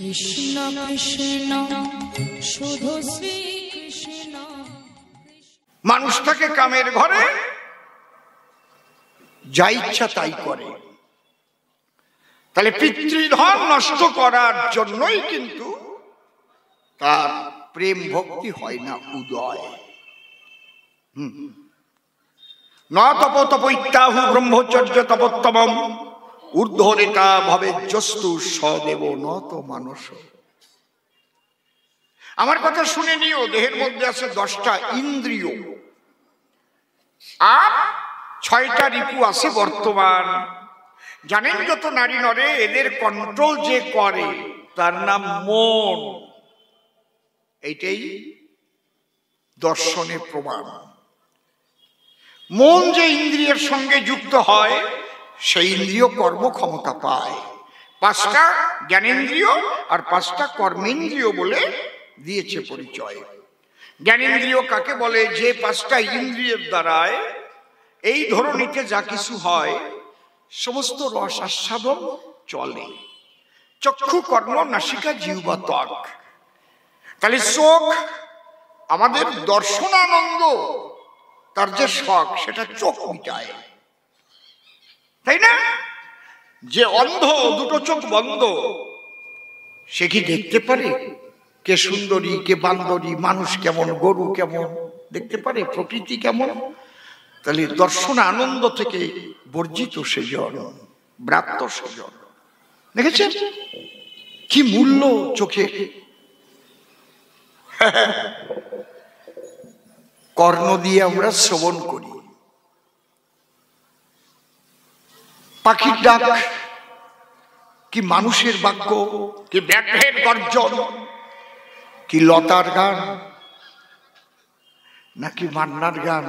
কৃষ্ণ কৃষ্ণ শুধু শ্রী কৃষ্ণ। মানুষটাকে কামের ঘরে যা ইচ্ছা তাই করে। তাহলে পিতৃধন নষ্ট করার জন্যই কিন্তু তার প্রেম ভক্তি হয় না উদয়। ন তপ তপৈত্যাহু ব্রহ্মচর্য তপোত্তমম ঊর্ধ্বরেতা ভবে জস্তু সদেব নত মানস। আমার কথা শুনে নিও, দেহের মধ্যে আছে 10টা ইন্দ্রিয় আর 6টা রিপু আছে বর্তমান। জানেন যত নারী নরে এদের কন্ট্রোল যে করে তার নাম মন। এইটাই দর্শনে প্রমাণ। মন যে ইন্দ্রিয়ের সঙ্গে যুক্ত হয় সেই ইন্দ্রিয় কর্মক্ষমতা পায়। 5টা জ্ঞানেন্দ্রিয় আর 5টা কর্মেন্দ্রিয় বলে দিয়েছে পরিচয়। জ্ঞানেন্দ্রিয় কাকে বলে? যে 5টা ইন্দ্রিয়ের দ্বারায় এই ধরনীতে যা কিছু হয় সমস্ত রস আস্বাদন চলে। চক্ষু, কর্ণ, নাসিকা, জিহ্বা, ত্বক। তাহলে চোখ আমাদের দর্শনানন্দ, তার যে শখ সেটা চোখ মিটায়, তাই না? যে অন্ধ, 2টো চোখ বন্ধ, সে কি দেখতে পারে কে সুন্দরী কে বান্দরী, মানুষ কেমন গরু কেমন দেখতে পারে, প্রকৃতি কেমন? তাহলে দর্শন আনন্দ থেকে বর্জিত সেজন, ব্রাত্য সেজন। দেখেছেন কি মূল্য চোখে? কর্ণ দিয়ে আমরা শ্রবণ করি, পাখির ডাক কি মানুষের বাক্য, কি ব্যাঘ্রের গর্জন, কি লতার গান নাকি মান্নার গান।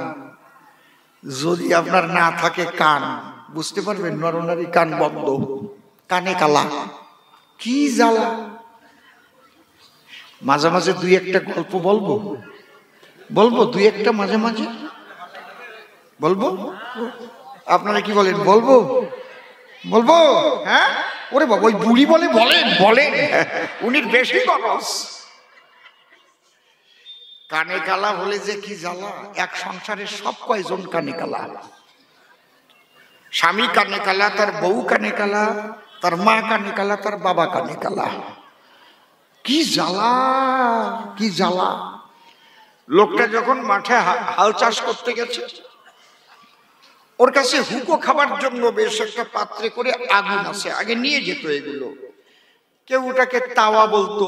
যদি আপনার না থাকে কান, বুঝতে পারবেন নরনারী কান বন্ধ, কানে কালা, কি জ্বালা। মাঝে মাঝে 2-1টা গল্প বলবো, 2-1টা মাঝে মাঝে বলবো। আপনারা কি বলেন? বলবো? হ্যাঁ, ওরে বাবা, ওই বুড়ি বলে বলেন উনি বেশি গরজ। কানে কালা হলে যে কি জ্বালা। এক সংসারে সব কয়জন কানে কালা? স্বামী কানে কালা, তার বউ কানে কালা, তার মা কানে কালা, তার বাবা কানে কালা। কি জ্বালা, কি জ্বালা। লোকটা যখন মাঠে হাল চাষ করতে গেছে, ওর কাছে হুকো খাবার জন্য বেশ একটা পাত্রে করে আগুন আছে, আগে নিয়ে যেত এগুলো। কেউ ওটাকে তাওয়া বলতো,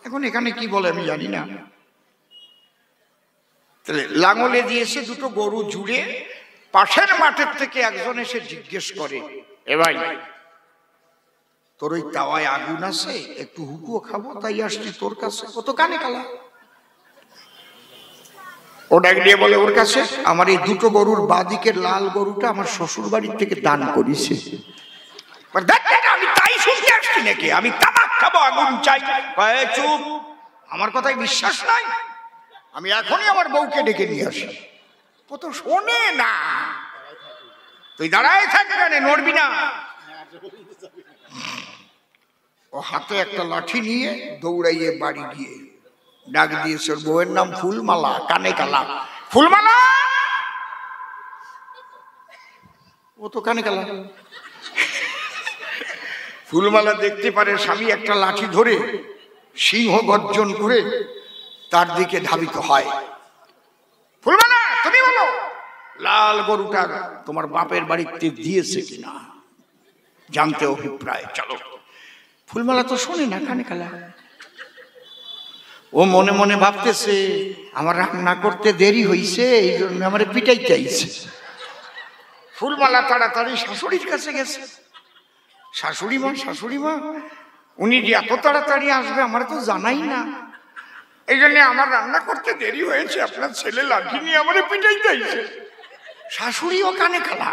এখন এখানে কি বলে আমি জানি না। লাঙলে দিয়েছে 2টো গরু জুড়ে। পাশের মাঠের থেকে একজন এসে জিজ্ঞেস করে, এ ভাই, তোর ওই তাওয়ায় আগুন আছে, একটু হুকুও খাবো তাই আসছি তোর কাছে। ও তো কানে কালা। ও ডাক দিয়ে বলে ওর কাছে, আমার এই 2টো গরুর বাদিকের লাল গরুটা আমার শ্বশুর বাড়ির থেকে দান করিছে। আমি তাই শুনতে আসছি নাকি? আমি তামাক খাবো, আগুন চাই। চুপ, আমার কথায় বিশ্বাস নাই, আমি এখনই আমার বউকে ডেকে নিয়ে আসি। ও তো শোনে না। তুই দাঁড়ায় থাক, এখানে নড়বি না। ও হাতে একটা লাঠি নিয়ে দৌড়াইয়ে বাড়ি গিয়ে ডাক দিয়েছে, ওর বউয়ের নাম ফুলমালা, কানে কালা। ফুলমালা, ও তো কানে কালা। ফুলমালা দেখতে পারে স্বামী একটা লাঠি ধরে সিংহ গর্জন করে তার দিকে ধাবিত হয়। ফুলমালা, তুমি বলো, লাল গরুটা তোমার বাপের বাড়িতে দিয়েছে কিনা জানতে অভিপ্রায়, চলো। ফুলমালা তো শোনে না, কানে কালা। ও মনে মনে ভাবতেছে, আমার রান্না করতে দেরি হইছে, এই জন্য আমার পিটাইতে আইছে। ফুলমালা তাড়াতাড়ি শাশুড়ির কাছে গেছে। শাশুড়ি মা, উনি যে এত তাড়াতাড়ি আসবে আমার তো জানাই না, এই জন্য আমার রান্না করতে দেরি হয়েছে, আপনার ছেলে লাঠি নিয়ে আমার পিটাইতে আইছে। শাশুড়িও কানে কালা।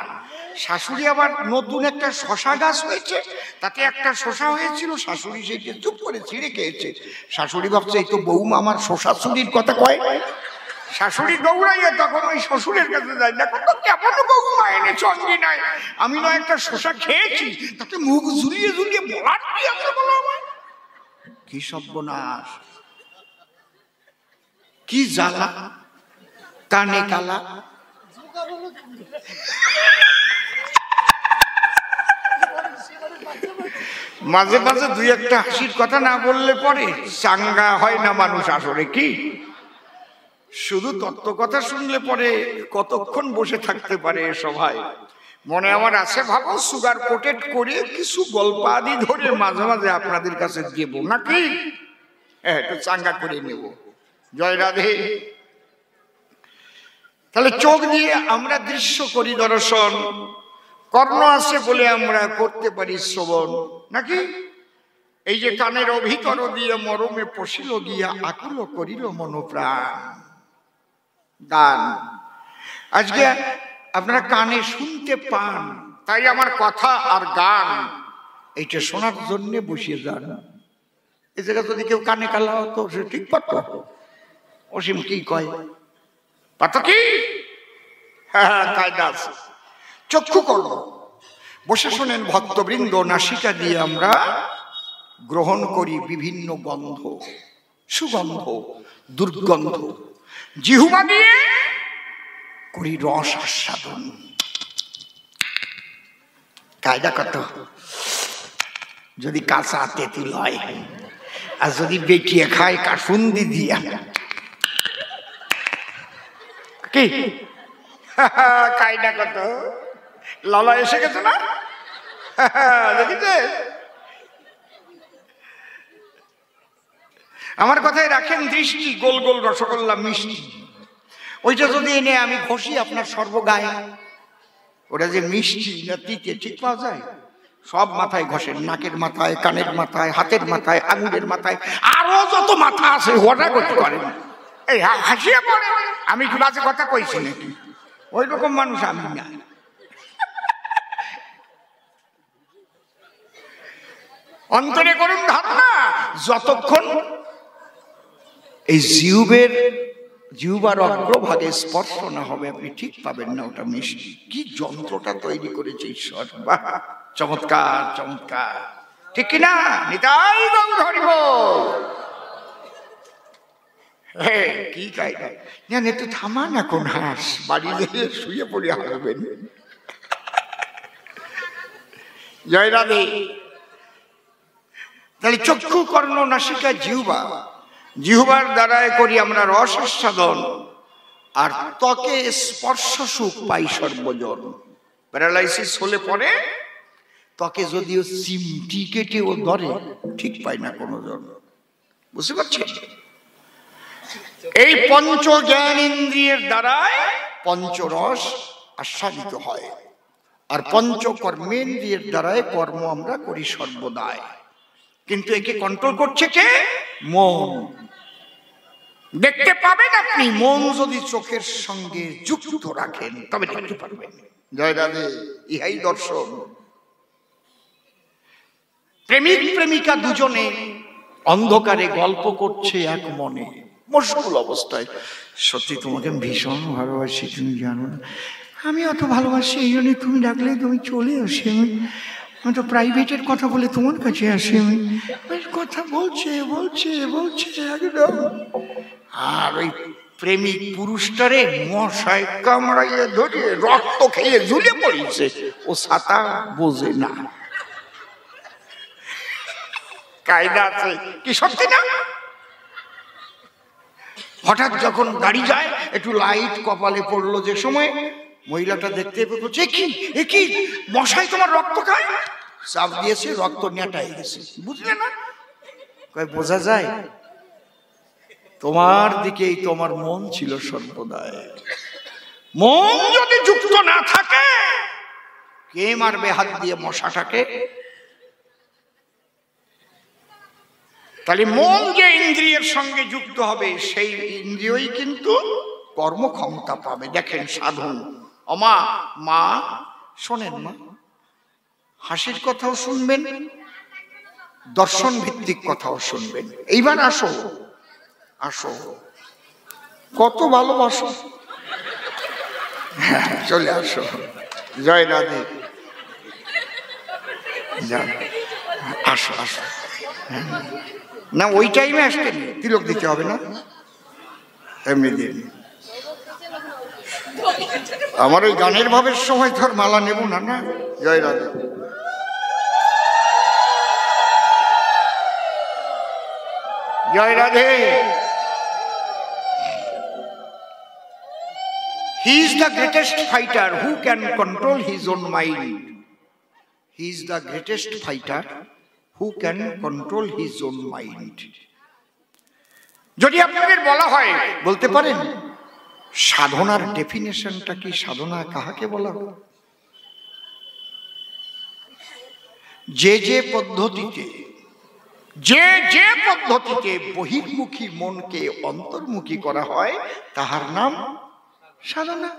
শাশুড়ি আবার নতুন একটা শশা গাছ হয়েছে, তাতে একটা শশা হয়েছিল, শাশুড়ি সেটা চুপ করে ছিঁড়ে খেয়েছে। শাশুড়ি ভাবছে এই তো বৌমা আমার শশা চুরির কথা কয়। শাশুড়ি দৌড়াইয়ে তখন ওই শ্বশুরের কাছে যায়, দেখো তো কেমন বৌমা এনেছ অঙ্গিনায়, আমি না একটা শশা খেয়েছি, তাতে মুখ ঝুলিয়ে বলার কি আছে বলো আমার। কি সর্বনাশ, কি জ্বালা, কানে কালা। মাঝে মাঝে দুই একটা হাসির কথা না বললে পরে চাঙ্গা হয় না মানুষ আসলে। কি শুধু তত্ত্ব কথা শুনলে পরে কতক্ষণ বসে থাকতে পারে সভায়? মনে আমার আছে, ভাবো সুগার কোটেড করে কিছু গল্প আদি ধরে মাঝে মাঝে আপনাদের কাছে দেব নাকি, একটু চাঙ্গা করে নেব। জয় রাধে। তাহলে চোখ দিয়ে আমরা দৃশ্য করি দর্শন, কর্ণ আছে বলে আমরা করতে পারি শ্রবণ নাকি। এই যে কানের অভিতর দিয়ে মরমে পশিল গিয়া আকুল করিল মনোপ্রাণ, গান। আজকে আপনারা কানে শুনতে পান, তাই আমার কথা আর গান এইটা শোনার জন্য বসিয়ে যান। এই জায়গা যদি কেউ কানে কালা হতো সে ঠিক পারত। অসীম কি কয় পারত কি? হ্যাঁ, কায়দা আছে। চক্ষু কর্ম বসে শোনেন ভক্তবৃন্দ, নাসিকা দিয়ে আমরা গ্রহণ করি বিভিন্ন গন্ধ, সুগন্ধ, দুর্গন্ধ। জিহ্বা দিয়ে করি রস আস্বাদন। কায়দা কত? যদি কাঁচা তেঁতুল হয় আর যদি বেটিয়ে খায় কাসুন্দি দিয়া, কি কায়দা কত? লালা এসে গেছে না, দেখেছে? আমার কথায় রাখেন দৃষ্টি। গোল গোল রসগোল্লা মিষ্টি, ওইটা যদি এনে আমি ঘষি আপনার সর্বগায়ে, ওটা যে মিষ্টি না তিতে ঠিক পাওয়া যায়? সব মাথায় ঘষেন, নাকের মাথায়, কানের মাথায়, হাতের মাথায়, আঙুলের মাথায়, আরো যত মাথা আছে ওটা করতে পারেন। এই হাসিয়ে পড়ে আমি কি বাজে কথা কইছি নাকি? ওই রকম মানুষ আমি না। অন্তরে করুন ধারণা, যতক্ষণ এই জিহ্বার অগ্রভাগে স্পর্শ না হবে আপনি ঠিক পাবেন না ওটা মিষ্টি। কি যন্ত্রটা তৈরি করেছে ঈশ্বর! বাহ, চমৎকার চমৎকার, ঠিক কিনা? নিতাই গৌর হরি বল। কি কায়দা! জান একটু থামান, এখন হাস, বাড়ি গিয়ে শুয়ে পড়ে হাসবেন। জয় রাধে। তাহলে চক্ষু, কর্ণ, নাসিকা, জিহ্বা, জিহ্বার দ্বারায় করি আমরা রস আস্বাদন, আর ত্বকে স্পর্শ সুখ পাই সর্বজন। প্যারালাইসিস হলে পরে ত্বকে যদিও চিমটি কেটেও ধরে ঠিক পাই না কোনো জন, বুঝতে পারছেন? এই পঞ্চ জ্ঞান ইন্দ্রিয়ের দ্বারায় পঞ্চরস আস্বাদিত হয়, আর পঞ্চ কর্মেন্দ্রিয়ের দ্বারায় কর্ম আমরা করি সর্বদাই। কিন্তু একে কন্ট্রোল করছে কে? মন। দেখতে পাবেন আপনি, মন যদি চোখের সঙ্গে যুক্ত রাখেন তবে দেখতে পারবেন। জয় রাধে। ইহাই দর্শন। প্রেমিক প্রেমিকা দুজনে অন্ধকারে গল্প করছে এক মনে, মশগুল অবস্থায়। সত্যি তোমাকে ভীষণ ভালোবাসি, তুমি জানো না? আমি অত ভালোবাসি, এই জন্য তুমি ডাকলে তুমি চলে আসি। আমি তো প্রাইভেটের কথা বলে তোমার কাছে আসি। আমি কথা বলছে বলছে বলছে একদম। আর ওই প্রেমিক পুরুষটারে মশায় কামড়াইয়ে ধরে রক্ত খেয়ে ঝুলে পড়েছে, ও ছাতা বোঝে না। কায়দা আছে কি, সত্যি না? হঠাৎ যখন গাড়ি যায়, একটু লাইট কপালে পড়লো যে সময়, মহিলাটা দেখতে পেয়েছে কি কি মশাই তোমার রক্ত খায়, চাপ দিয়েছে, রক্ত নেটাই গেছে। বুঝলে না? বোঝা যায় তোমার দিকেই তোমার মন ছিল সর্বদাই। মন যদি যুক্ত না থাকে, কে মারবে হাত দিয়ে মশাটাকে? তাহলে মন যে ইন্দ্রিয়ের সঙ্গে যুক্ত হবে, সেই ইন্দ্রিয়ই কিন্তু কর্মক্ষমতা পাবে। দেখেন সাধন। অমা মা শোনেন, মা হাসির কথাও শুনবেন, দর্শন ভিত্তিক কথাও শুনবেন। এইবার আসো আসো, কত ভালোবাসো, চলে আসো। জয় রাধে। আসো আসো। না ওই টাইমে আসতেন, তিলক দিতে হবে না, এমনি দিন। আমার ওই গানের ভাবের সময় ধর মালা নেব না। না, জয় রাধে। জয় Radhe. He is the greatest fighter who can control his own mind. He is the greatest fighter who can control his own mind. যদি আপনাদের বলা হয়, বলতে পারেন সাধনার ডেফিনেশনটা কি, সাধনা কাহাকে বলা হয়? যে যে পদ্ধতিতে বহির্মুখী মনকে অন্তর্মুখী করা হয় তাহার নাম সাধনা।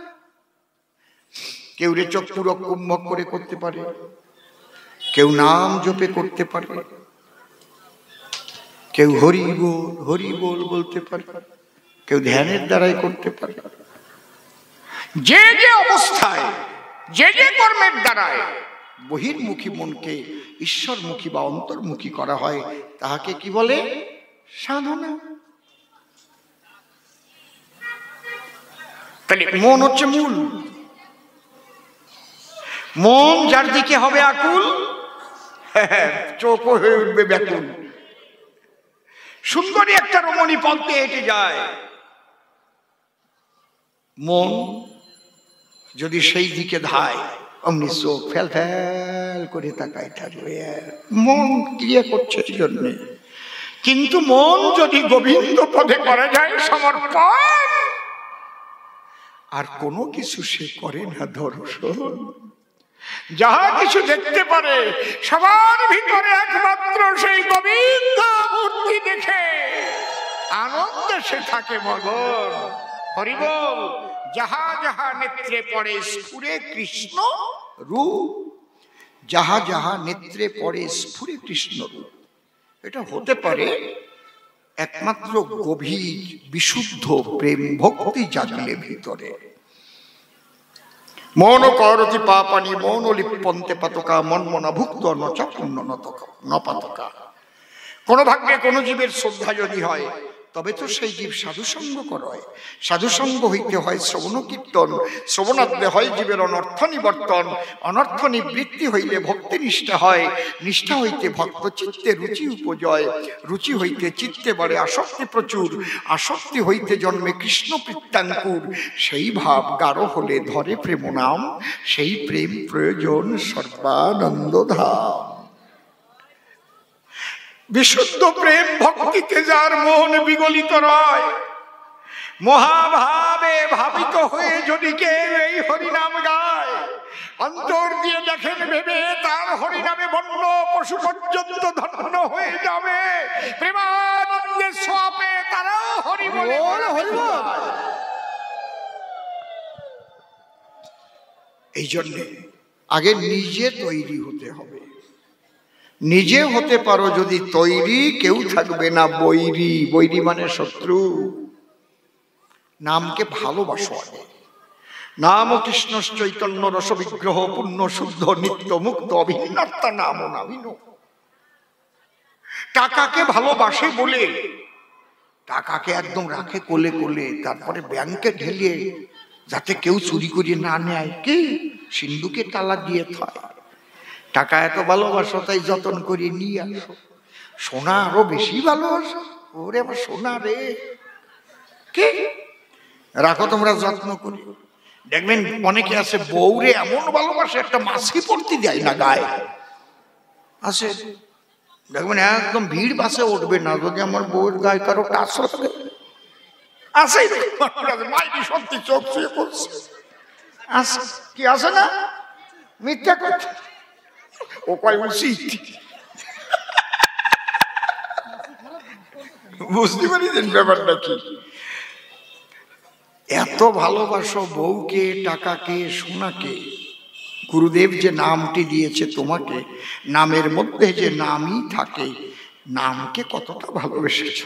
কেউ রে চক্ষুরক কুম্ভক করে করতে পারে, কেউ নাম জপে করতে পারে, কেউ হরি বল বলতে পারে, কেউ ধ্যানের দ্বারাই করতে পারে। যে যে অবস্থায় যে যে কর্মের দ্বারায় বহির্মুখী মনকে ঈশ্বরমুখী বা অন্তর্মুখী করা হয় তাহাকে কি বলে? সাধনা। তাহলে মন হচ্ছে মূল। মন যার দিকে হবে আকুল, চোখ হয়ে উঠবে ব্যাকুল। সুন্দরী একটা রমণী পথ দিয়ে হেঁটে যায়, মন যদি সেই দিকে ধায় অমনি চোখ ফেল ফেল করে তাকায় থাকবে, মন ক্রিয়া করছে এই জন্যে। কিন্তু মন যদি গোবিন্দ পদে করা যায় সমর্পণ, আর কোনো কিছু সে করে না দর্শন। যাহা কিছু দেখতে পারে সবার ভিতরে একমাত্র সেই গোবিন্দ মূর্তি দেখে আনন্দে সে থাকে মগন। হরি বল। যাহা যাহা নেত্রে পড়ে স্ফুরে কৃষ্ণ রূপ, যাহা যাহা নেত্রে পড়ে স্ফুরে কৃষ্ণ রূপ। এটা হতে পারে একমাত্র গভীর বিশুদ্ধ প্রেম ভক্তি জাগলে ভিতরে। মন করতি পাপানি মন লিপন্তে পাতকা মন মনা ভুক্ত নচাপূর্ণ নপাতকা। কোন ভাগ্যে কোন জীবের শ্রদ্ধা যদি হয় তবে তো সেই জীব সাধুসঙ্গ করয়। সাধুসঙ্গ হইতে হয় শ্রবণ কীর্তন, শ্রবণাদ্রে হয় জীবের অনর্থ নিবর্তন, অনর্থ নিবৃত্তি হইলে ভক্তি নিষ্ঠা হয়, নিষ্ঠা হইতে ভক্ত চিত্তে রুচি উপজয়, রুচি হইতে চিত্তে বাড়ে আসক্তি প্রচুর, আসক্তি হইতে জন্মে কৃষ্ণ প্রীত্যাঙ্কুর। সেই ভাব গাঢ় হলে ধরে প্রেম নাম, সেই প্রেম প্রয়োজন সর্বানন্দ ধাম। বিশুদ্ধ প্রেম ভক্তিতে যার মন বিগলিত রয়, মহাভাবে ভাবিত হয়ে যদি কেউ এই হরিনাম গায়, অন্তর দিয়ে দেখেন ভেবে তার হরিনামে বন্য পশু পর্যন্ত ধন্য হয়ে যাবে। প্রেমানন্দে সোয়াপে তারাও হরি বলে এই জন্যে আগে নিজে তৈরি হতে হবে। নিজে হতে পারো যদি তৈরি, কেউ থাকবে না বৈরী। বৈরী মানে শত্রু। নামকে ভালোবাসো আগে। নাম কৃষ্ণ চৈতন্য রস বিগ্রহ পূর্ণ শুদ্ধ নিত্য মুক্ত অভিন্নাত্মা নাম নামিন। টাকাকে ভালোবাসে বলে টাকাকে একদম রাখে কোলে কোলে, তারপরে ব্যাংকে ঢেলে যাতে কেউ চুরি করে না নেয়, কি সিন্ধুকে তালা দিয়ে থাকে। টাকা এত ভালোবাসো তাই যত্ন করে নিয়ে আসো। সোনা আরো বেশি ভালোবাসো, ওরে আমার সোনা রে, কি রাখো তোমরা যত্ন করে। দেখবেন অনেকে আছে বউরে এমন ভালোবাসে একটা মাছি পড়তে দেয় না গায়ে। আছে দেখবেন একদম ভিড় বাসে উঠবে না যদি আমার বউয়ের গায়ে কারো টাচ থাকে। আছে মাইনি সত্যি চোখ ছুঁয়ে পড়ছে, আছে কি আছে না? মিথ্যা কথা। ও কয় উচিত, বুঝতে পারিছেন ব্যাপারটা কি? এত ভালোবাসো বউকে, টাকাকে, সোনাকে। গুরুদেব যে নামটি দিয়েছে তোমাকে, নামের মধ্যে যে নামই থাকে, নামকে কতটা ভালোবেসেছ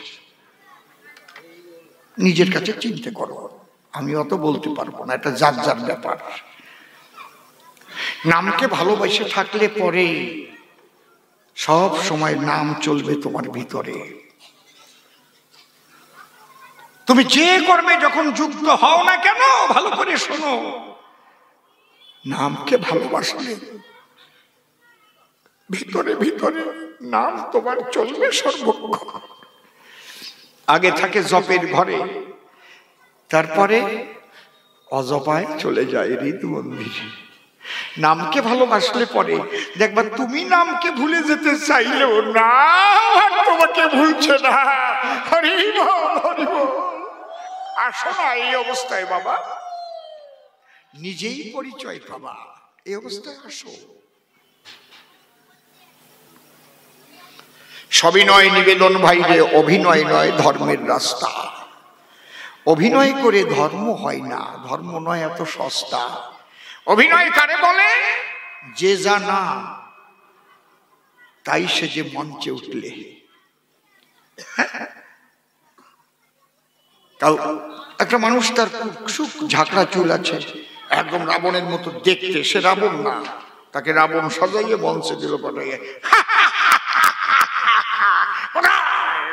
নিজের কাছে চিন্তা করো। আমি অত বলতে পারবো না, এটা যার যার ব্যাপার। নামকে ভালোবাসে থাকলে পরে সব সময় নাম চলবে তোমার ভিতরে। তুমি যে কর্মে যখন যুক্ত হও না কেন, ভালো করে শোনো, নামকে ভালোবাসলে ভিতরে ভিতরে নাম তোমার চলবে সর্বক্ষণ। আগে থাকে জপের ঘরে, তারপরে অজপায় চলে যায় হৃদ মন্দিরে। নামকে ভালোবাসলে পরে দেখবা তুমি নামকে ভুলে যেতে চাইলেও না তোমাকে ভুলছে না। হরি বল, হরি বল। আসো না এই অবস্থায় বাবা, নিজেই পরিচয় পাবা। এই অবস্থায় আসো। সবিনয় নিবেদন ভাইরে, অভিনয় নয় ধর্মের রাস্তা। অভিনয় করে ধর্ম হয় না, ধর্ম নয় এত সস্তা। অভিনয় কারে বলে? যে জানা তাই সে যে মঞ্চে উঠলে। একটা মানুষ তার সুখ ঝাঁকড়া চুল আছে, একদম রাবণের মতো দেখতে, সে রাবণ না, তাকে রাবণ সাজাইয়ে মঞ্চে দিল পাঠাইয়ে।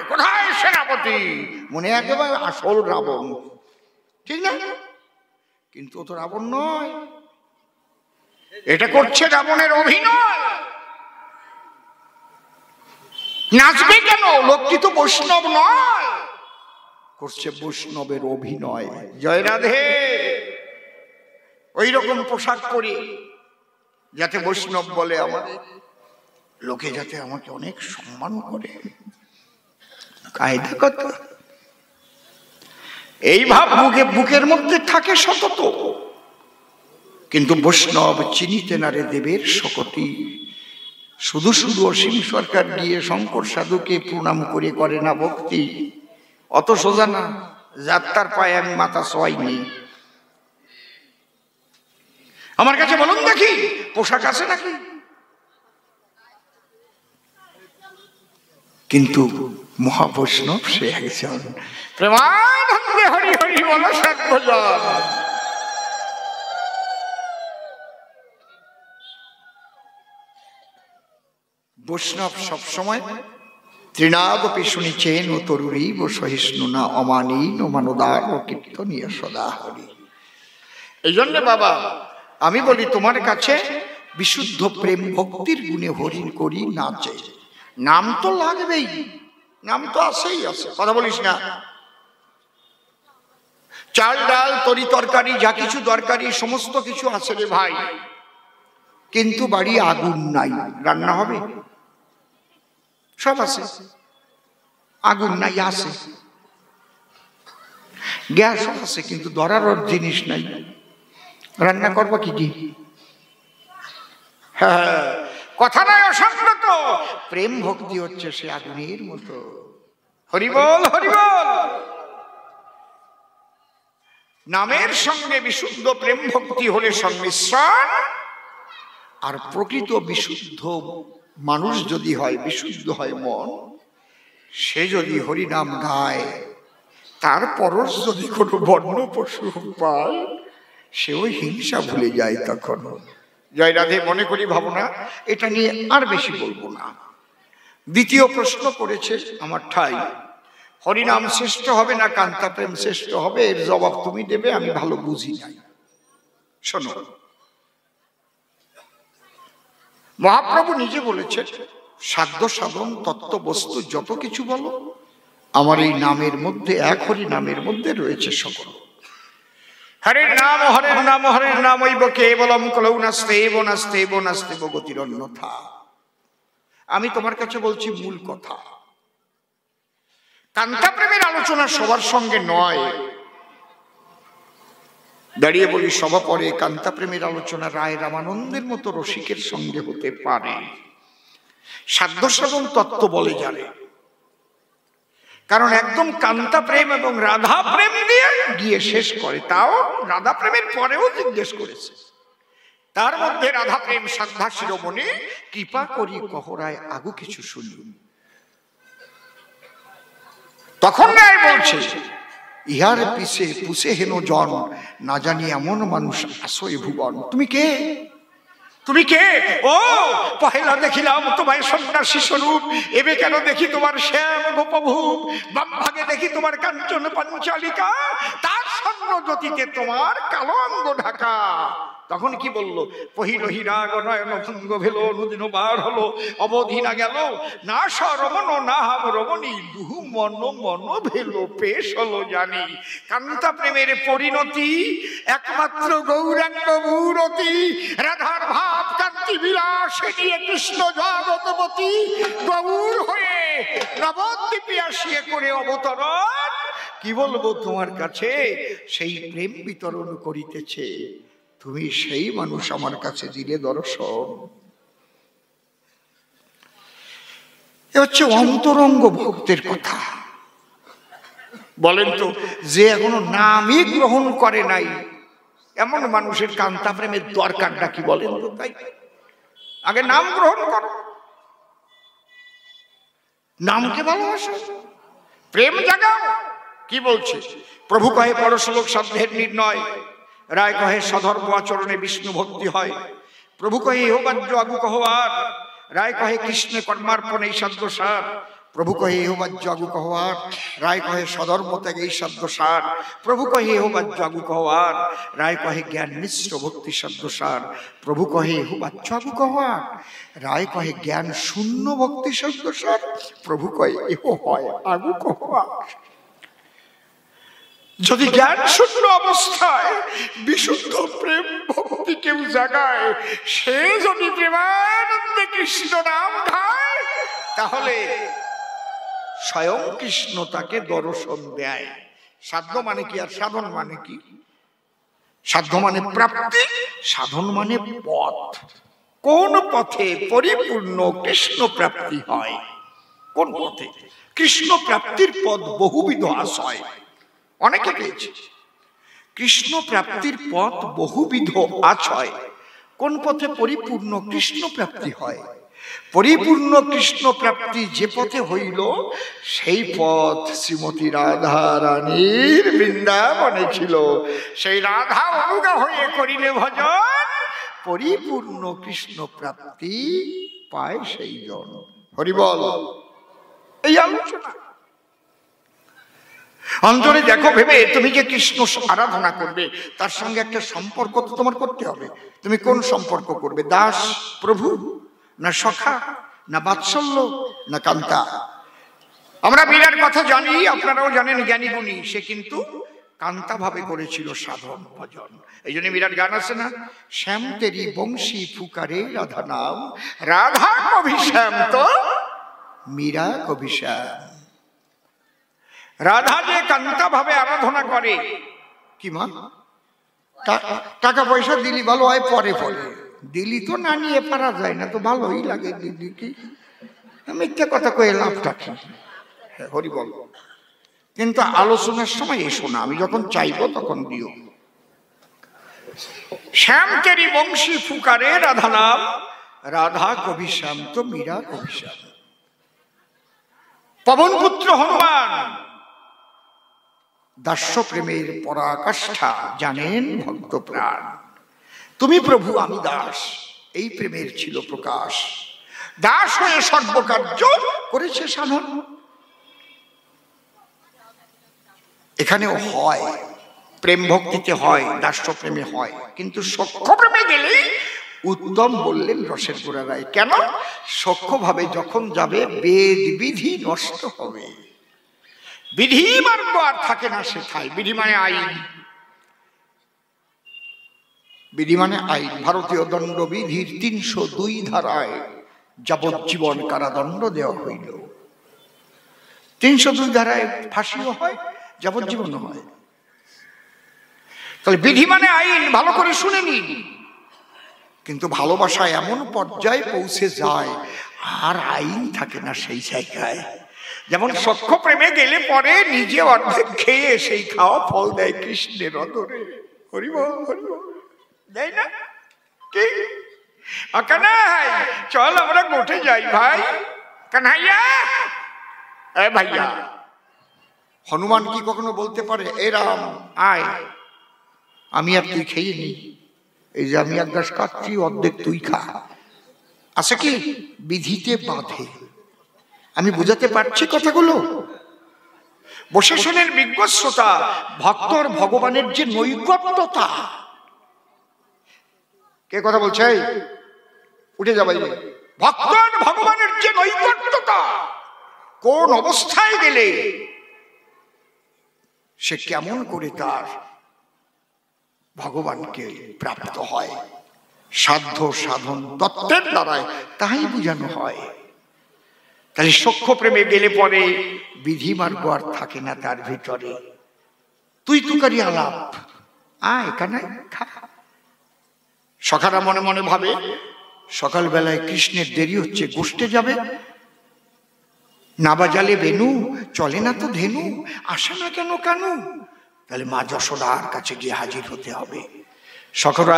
কোথায় সেনাপতি? মনে একেবারে আসল রাবণ, ঠিক না? কিন্তু ও তো রাবণ নয়, এটা করছে রাবণের অভিনয়। নাচবে কেন? লোকটি তো বৈষ্ণব নয়, করছে বৈষ্ণবের অভিনয়। জয় রাধে। ওই রকম পোশাক পরি যাতে বৈষ্ণব বলে, আমাদের লোকে যাতে আমাকে অনেক সম্মান করে। কায়দা কত! এই ভাব বুকের মধ্যে থাকে সতত, কিন্তু বৈষ্ণব চিনিতে না রে দেবের শকতি। শুধু শুধু অসীম সরকার গিয়ে শঙ্কর সাধুকে প্রণাম করে না ভক্তি। অত সোজা না, যাত্রার পায়ে আমি মাথা সোয়াইনি। আমার কাছে বলুন দেখি, পোশাক আছে নাকি? কিন্তু মহাবৈষ্ণব সে একজন। প্রেমানন্দে হরি হরি বল সর্বজন। বৈষ্ণব সবসময় তৃণাদপি শুনিছেন ও তরুরীব সহিষ্ণু না অমানীন ও মানদার ও কীর্তনীয় সদা হরি। এই জন্য বাবা আমি বলি, তোমার কাছে বিশুদ্ধ প্রেম ভক্তির গুণে হরিণ করি নাচে। নাম তো লাগবেই, নাম তো আসেই আছে, কথা বলিস না। চাল ডাল তরি তরকারি যা কিছু দরকারি সমস্ত কিছু আছে রে ভাই, কিন্তু বাড়ি আগুন নাই, রান্না হবে? সব আছে, আগুন নাই আছে, গ্যাস আছে, কিন্তু ধরার জিনিস নাই, রান্না করবো কি কি? হ্যাঁ, কথা নয় অসংগত। প্রেম ভক্তি হচ্ছে সে আগুনের মতো। হরিবল হরিবল। নামের সঙ্গে বিশুদ্ধ প্রেম ভক্তি হলে সংমিশ্রণ। আর প্রকৃত বিশুদ্ধ মানুষ যদি হয়, বিশুদ্ধ হয় মন, সে যদি হরিনাম গায়, তার পরশ যদি কোনো বন্য পশু পায়, সেও হিংসা ভুলে যায় তখন। জয় রাধে। মনে করি ভাবনা, এটা নিয়ে আর বেশি বলবো না। দ্বিতীয় প্রশ্ন করেছে আমার ঠাই, হরিনাম শ্রেষ্ঠ হবে না কান্তা প্রেম শ্রেষ্ঠ হবে? এর জবাব তুমি দেবে, আমি ভালো বুঝি নাই। শোনো, মহাপ্রভু নিজে বলেছে, সাধ্য সাধন তত্ত্ব বস্তু যত কিছু বলো, আমার এই নামের মধ্যে, এক হরি নামের মধ্যে রয়েছে সকল। হরের নাম হরের নাম হরের নাম ঐব কেবলম কলৌ নাস্তেব নাস্তেব নাস্তেব গতির অন্যথা। আমি তোমার কাছে বলছি মূল কথা। কান্তা প্রেমের আলোচনা সবার সঙ্গে নয়। দাঁড়িয়ে বলি সভা পরে, কান্তা প্রেমের আলোচনা রায় রামানন্দের মতো রসিকের সঙ্গে হতে পারে। সাধ্য সাধন তত্ত্ব বলে জানে, কারণ একদম কান্তা প্রেম এবং রাধা প্রেম দিয়ে গিয়ে শেষ করে। তাও রাধা প্রেমের পরেও জিজ্ঞেস করেছে, তার মধ্যে রাধা প্রেম সাধা শিরোমণি কৃপা করি কহরায় আগু কিছু শুনি। তখন রায় বলছে, ইহার পিছে পুষে হেন জন, না জানি এমন মানুষ আসই ভুবন। তুমি কে? তুমি কে? ও পহেলা দেখিলাম তোমায় সন্ন্যাসী স্বরূপ, এবে কেন দেখি তোমার শ্যাম গোপভূপ, বাম ভাগে দেখি তোমার কাঞ্চন পাঞ্চালিকা, তার সঙ্গ জ্যোতিতে তোমার কালো অঙ্গ ঢাকা। তখন কি বলল? পহিরহি রাগ নয়ন ভঙ্গ ভেল, অনুদিন বার হলো অবধি না গেল, না সরমন না হাম রমণী, দুহু মন মন ভেল পেশ হলো জানি। কান্তা প্রেমের পরিণতি একমাত্র গৌরাঙ্গ মূরতি, রাধার ভাব কান্তি বিলাস নিয়ে কৃষ্ণ জগৎপতি, গৌর হয়ে নবদ্বীপে আসিয়ে করে অবতরণ। কি বলবো তোমার কাছে, সেই প্রেম বিতরণ করিতেছে, তুমি সেই মানুষ আমার কাছে দিলে দর্শন। এ হচ্ছে অন্তরঙ্গ ভক্তের কথা। বলেন তো, যে এখনো নামই গ্রহণ করে নাই, এমন মানুষের কান্তা প্রেমের দরকারটা কি? বলেন তো, তাই আগে নাম গ্রহণ করো, নামকে ভালোবাসো, প্রেম জাগাও। কি বলছে প্রভু? কহে পরশলোক সাধ্যের নির্ণয়, রায় কহে সধর্ম আচরণে বিষ্ণু ভক্তি হয়। প্রভু কহে এহ বাহ্য আগু কহবার, রায় কহে কৃষ্ণে কর্মার্পণ এই সাধ্য সার। প্রভু কহে এহ বাহ্য আগু কহবার, রায় কহে সধর্ম ত্যাগ এই সাধ্য সার। প্রভু কহে এহ বাহ্য আগু কহবার, রায় কহে জ্ঞান মিশ্র ভক্তি সাধ্য সার। প্রভু কহে এহ বাহ্য আগু কহবার, রায় কহে জ্ঞান শূন্য ভক্তি সাধ্য সার। প্রভু কহে এহ হয় আগু কহবার। যদি জ্ঞান শূন্য অবস্থায় বিশুদ্ধ প্রেম ভক্তি কেউ জাগায়, সে যদি প্রেমানন্দে কৃষ্ণ নাম খায়, তাহলে স্বয়ং কৃষ্ণ তাকে দর্শন দেয়। সাধ্য মানে কি আর সাধন মানে কি? সাধ্য মানে প্রাপ্তি, সাধন মানে পথ। কোন পথে পরিপূর্ণ কৃষ্ণ প্রাপ্তি হয়? কোন পথে? কৃষ্ণ প্রাপ্তির পথ বহুবিধ আশয়, অনেকে পেয়েছে। কৃষ্ণ প্রাপ্তির পথ বহুবিধ আছয়। কোন পথে পরিপূর্ণ কৃষ্ণ প্রাপ্তি হয়? পরিপূর্ণ কৃষ্ণ প্রাপ্তি যে পথে হইল, সেই পথ শ্রীমতী রাধা রানীর বৃন্দাবনে ছিল। সেই রাধা অনুগা হয়ে করিলে ভজন, পরিপূর্ণ কৃষ্ণ প্রাপ্তি পায় সেই জন। হরি বল। এই আলোচনা অন্তরে দেখো ভেবে, তুমি যে কৃষ্ণ আরাধনা করবে, তার সঙ্গে একটা সম্পর্ক তো তোমার করতে হবে। তুমি কোন সম্পর্ক করবে? দাস প্রভু, না সখা, না বাৎসল্য, না কান্তা? আমরা বিরাট কথা জানি, আপনারাও জানেন, জ্ঞানী গুণী। সে কিন্তু কান্তা ভাবে করেছিল সাধন ভজন। এই জন্য বিরাট গান আছে না, শ্যাম তেরি বংশী ফুকারে রাধা নাম, রাধা কবি শ্যাম তো মীরা কবি শ্যাম। রাধা যে কান্তা ভাবে আরাধনা করে, কি মা টাকা পয়সা দিলি ভালো হয়, পরে পরে দিলি তো না নিয়ে পারা যায় না, তো ভালোই লাগে দিদি। কি মিথ্যে কথা কয়ে লাভটা কি? হরি বল। কিন্তু আলোচনার সময় এসো না, আমি যখন চাইবো তখন দিও। শ্যাম তেরি বংশী ফুকারে রাধা নাম, রাধা কবি শ্যাম তো মীরা কবি শ্যাম। পবন পুত্র হনুমান দাস্য প্রেমের পরাকাষ্ঠা, জানেন ভক্ত প্রাণ। তুমি প্রভু আমি দাস, এই প্রেমের ছিল প্রকাশ। দাস হয়ে সর্বকার্য করেছে সাধন। এখানেও হয়, প্রেম ভক্তিতে হয়, দাস্য প্রেমে হয়, কিন্তু সখ্য প্রেমে গেলে উত্তম বললেন রসের গোড়া রায়। কেন? সখ্য ভাবে যখন যাবে, বেদ বিধি নষ্ট হবে। বিধি মার্গ আর থাকে না সেথায়। বিধি মানে আইন, বিধি মানে আইন। ভারতীয় দণ্ডবিধির ৩০২ ধারায় যাবজ্জীবন কারাদণ্ড দেওয়া হইল। ৩০২ ধারায় ফাঁসিও হয়, যাবজ্জীবন হয়। তাহলে বিধি মানে আইন, ভালো করে শুনে নিন। কিন্তু ভালোবাসা এমন পর্যায়ে পৌঁছে যায়, আর আইন থাকে না সেই জায়গায়। যেমন সখ্য প্রেমে গেলে পরে নিজে অর্ধেক খেয়ে সেই খাওয়া ফল দেয় কৃষ্ণের অদরে। হরিব হরিব দেয় না কি? কানাই চল আমরা গোঠে যাই ভাই। কানাইয়া, এ ভাইয়া। হনুমান কি কখনো বলতে পারে, এ রাম আয়, আমি আর তুই খেয়ে নি? এই যে আমি এক গ্লাস খাচ্ছি, অর্ধেক তুই খা, আছে কি? বিধিতে বাঁধে। আমি বুঝাতে পারছি কথাগুলো? বসে শোনেন বিজ্ঞ শ্রোতা, ভক্তর ভগবানের যে নৈকট্যতা, কে কথা বলছে? উঠে যাবে। ভক্তর ভগবানের যে নৈকট্যতা, কোন অবস্থায় গেলে সে কেমন করে তার ভগবানকে প্রাপ্ত হয়, সাধ্য সাধন তত্ত্বের দ্বারায় তাই বুঝানো হয়। তাহলে সখ্য প্রেমে গেলে পরে বিধি মার্গ আর থাকে না তার ভিতরে। তুই তুকারি আলাপ, এখানে খা। সখারা মনে মনে ভাবে সকালবেলায় কৃষ্ণের দেরি হচ্ছে, গোষ্ঠে যাবে, না বাজালে বেনু, চলে না তো ধেনু, আসে না কেন কানু? তাহলে মা যশোদার কাছে গিয়ে হাজির হতে হবে। সখরা,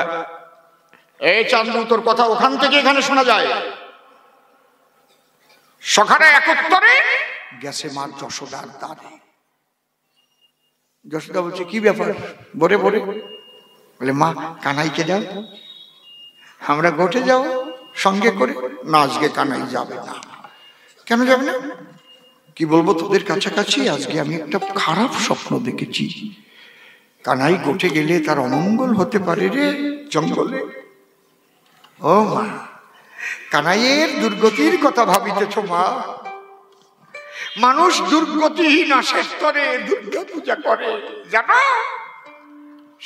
এই চান্দু, তোর কথা ওখান থেকে এখানে শোনা যায়। সখারা একত্তরে গেছে মা যশোদার দ্বারে। যশোদা বলছে, কি ব্যাপার? বলে বলে বলে, মা কানাইকে দাও, আমরা গোটে যাও সঙ্গে করে। না, আজকে কানাই যাবে না। কেন যাবে না? কি বলবো তোদের কাছাকাছি, আজকে আমি একটা খারাপ স্বপ্ন দেখেছি। কানাই গোটে গেলে তার অমঙ্গল হতে পারে রে জঙ্গলে। ও মা, কানাইয়ের দুর্গতির কথা ভাবিতেছ মা? মানুষ দুর্গতিহীন আশের তরে দুর্গা পূজা করে, জানো?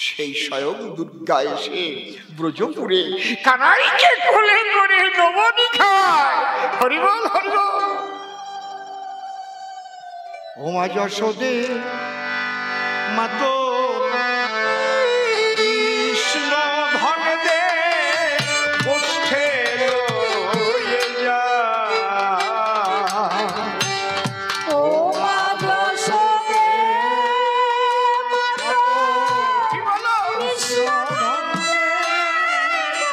সেই স্বয়ং দুর্গা এসে ব্রজপুরে কানাইকে কোলে করে নবনী খায়। হরিবল হরিবল। ও মা যশোদে, মা তো কৃষ্ণ ধন দে, গোষ্ঠে লয়ে যা। ও মা যশোদে, মা তো কি বলো? কৃষ্ণ ধন দে,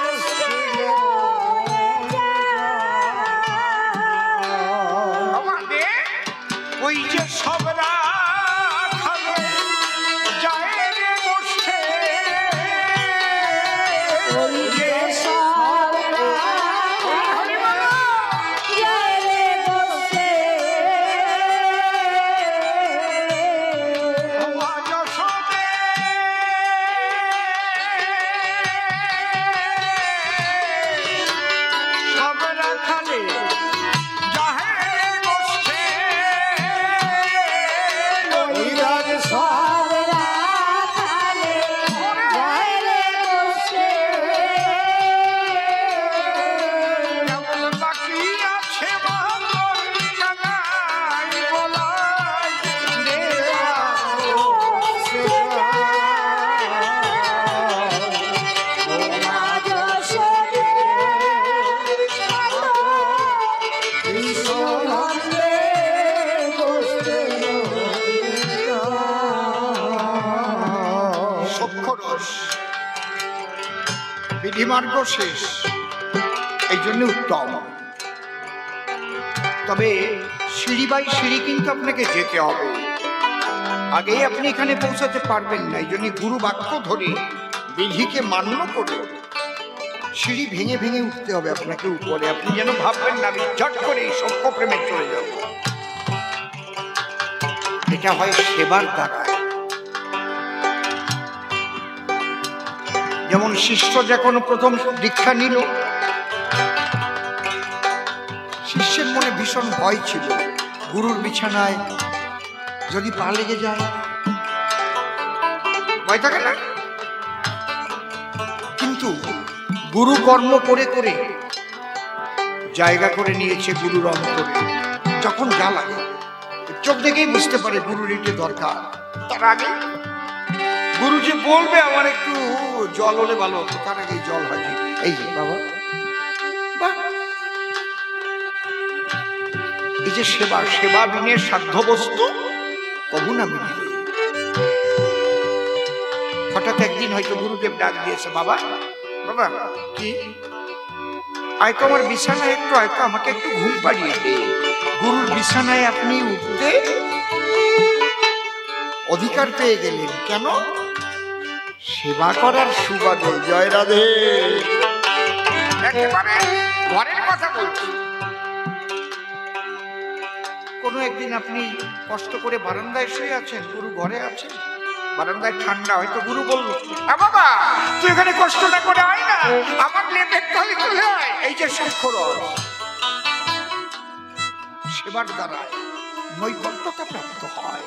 গোষ্ঠে লয়ে যা। আমাদের ওই যে সবরা খাবে যায় রে গোষ্ঠে, ওই যে সবরা যায় রে গোষ্ঠে। মা যশোদে, সবরা খালে যায় রে গোষ্ঠে। ওই যে সবরা খালে যায় রে গোষ্ঠে। কেমন বাকি আছে বাংলার কানাই বলাই রে। সক্ষরস বিধিমার্গ শেষ, এই জন্য উত্তম। তবে সিঁড়ি বাই সিঁড়ি কিন্তু আপনাকে যেতে হবে, আগেই আপনি এখানে পৌঁছাতে পারবেন না। এই জন্য গুরু বাক্য ধরে বিধিকে মান্য করে সিঁড়ি ভেঙে ভেঙে উঠতে হবে আপনাকে উপরে। আপনি যেন ভাববেন না আমি ঝট করে সখ্য প্রেমে চলে যাব। এটা হয় সেবার দ্বারায়। যেমন শিষ্য যখন প্রথম দীক্ষা নিল, শিষ্যের মনে ভীষণ ভয় ছিল, গুরুর বিছানায় যদি পা লেগে যায়, ভয় থাকে না? কিন্তু গুরু কর্ম করে করে জায়গা করে নিয়েছে গুরুর অন্তরে। যখন যা লাগে চোখ দেখেই বুঝতে পারে গুরুর এটি দরকার। তার আগে গুরু যে বলবে আমার একটু জল হলে ভালো হতো, তার আগে জল হয়নি। এই যে বাবা, এই যে সেবা, সেবা বিনের সাধ্য বস্তু কবু না মিলে। হঠাৎ একদিন হয়তো গুরুদেব ডাক দিয়েছে, বাবা বাবা কি আয় তো আমার বিছানায় একটু, হয়তো আমাকে একটু ঘুম পাড়িয়ে দে। গুরুর বিছানায় আপনি উঠতে অধিকার পেয়ে গেলেন। কেন? সেবা করার সুবাদে। জয় রাধে। একেবারে ঘরের কথা বলছি। কোনো একদিন আপনি কষ্ট করে বারান্দায় শুয়ে আছেন, গুরু ঘরে আছেন, বারান্দায় ঠান্ডা, হয়তো গুরু বলল, বাবা তুই এখানে কষ্ট না করে আয় না, আমার লেপের তলে চলে আয়। এই যে শঙ্করস সেবার দ্বারা নৈকট্যতা প্রাপ্ত হয়।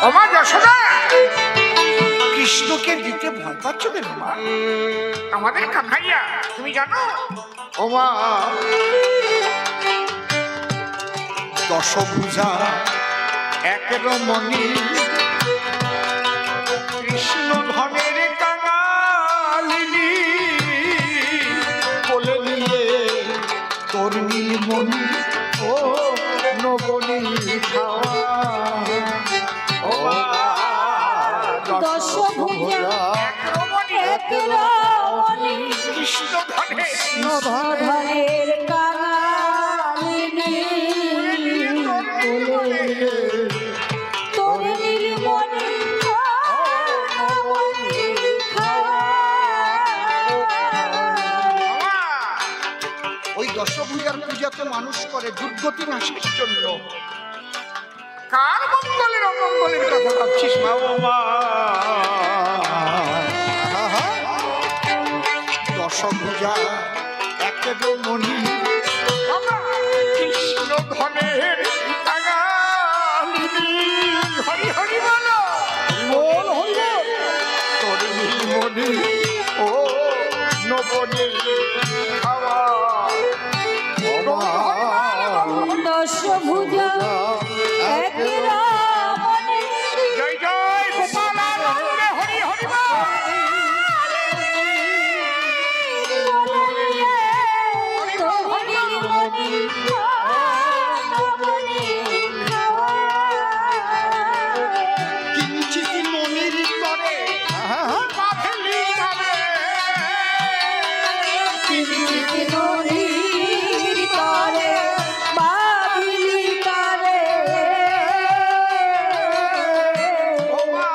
ওমা যশোদা, কৃষ্ণকে দিতে ভয় পাচ্ছ কেন মা? আমাদের কাকাইয়া তুমি জানো ওমা দশভুজা একের মণি, কৃষ্ণ ধনের কাঙালিনী, বলে নিয়ে তোর নীলমণি ও নবনী খাওয়া। দশভুজা একের মণি, কৃষ্ণ ধনের কাঙালিনী, তোর নীলমণি ওই দশভুজার পূজা তো মানুষ করে দুর্গতি নাশের জন্য। কার মঙ্গলের অমঙ্গলের কথা ভাবছিস মা? দশভুজা একের মণি, কৃষ্ণ ধনের কাঙালিনী, হরি হরি বলো, বল হরি বল, তোর নীলমণি ও নবনী খাওয়া। দশভুজা একের মণি, জয় জয় গোপাল আনন্দে হরি হরি বল। কিঞ্চিত মনির তরে বাঁধলি তবে, কিঞ্চিত মনির তরে বাঁধলি তরে, ও মা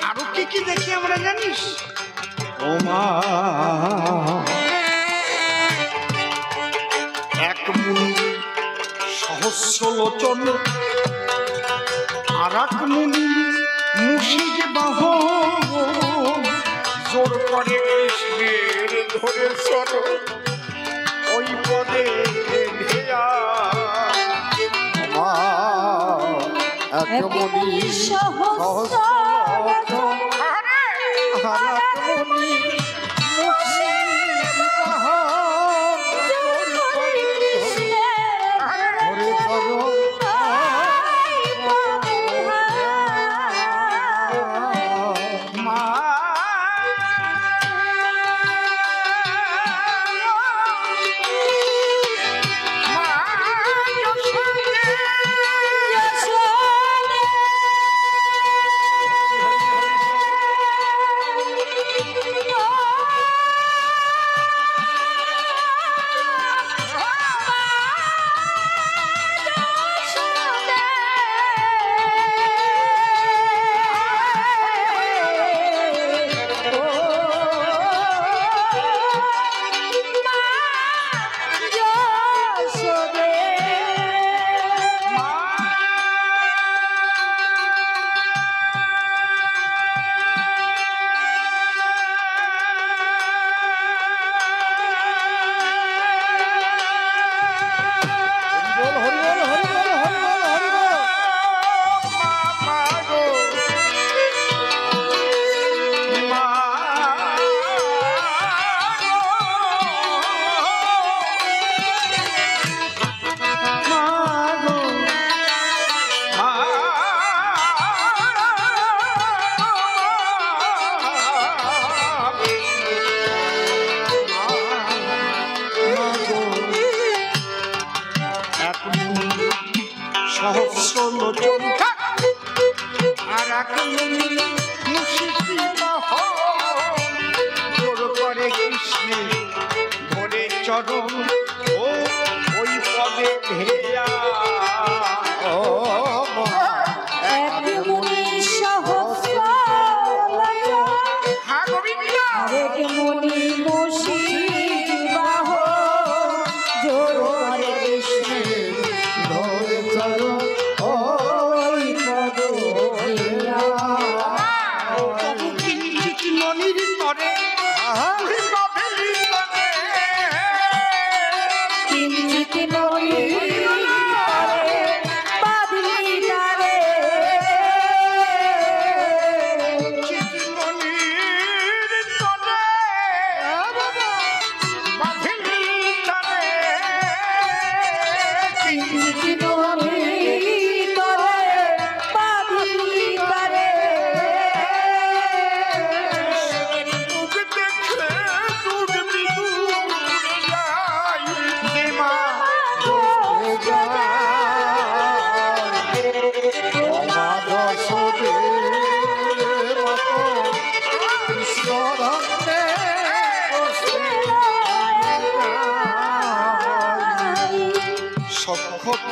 আরো কি কি দেখি আমরা জানিস? ও মা এক মুনি সহস্র লোচন, আর এক মুনি মুশিক বাহ, জোর করে কৃষ্ণের ধরে সর ওই পদে ভেয়া। এক মুনি সহস্র লোচন, আর এক মুনি মুশিক বাহ, ধরে সর মা। যশোদে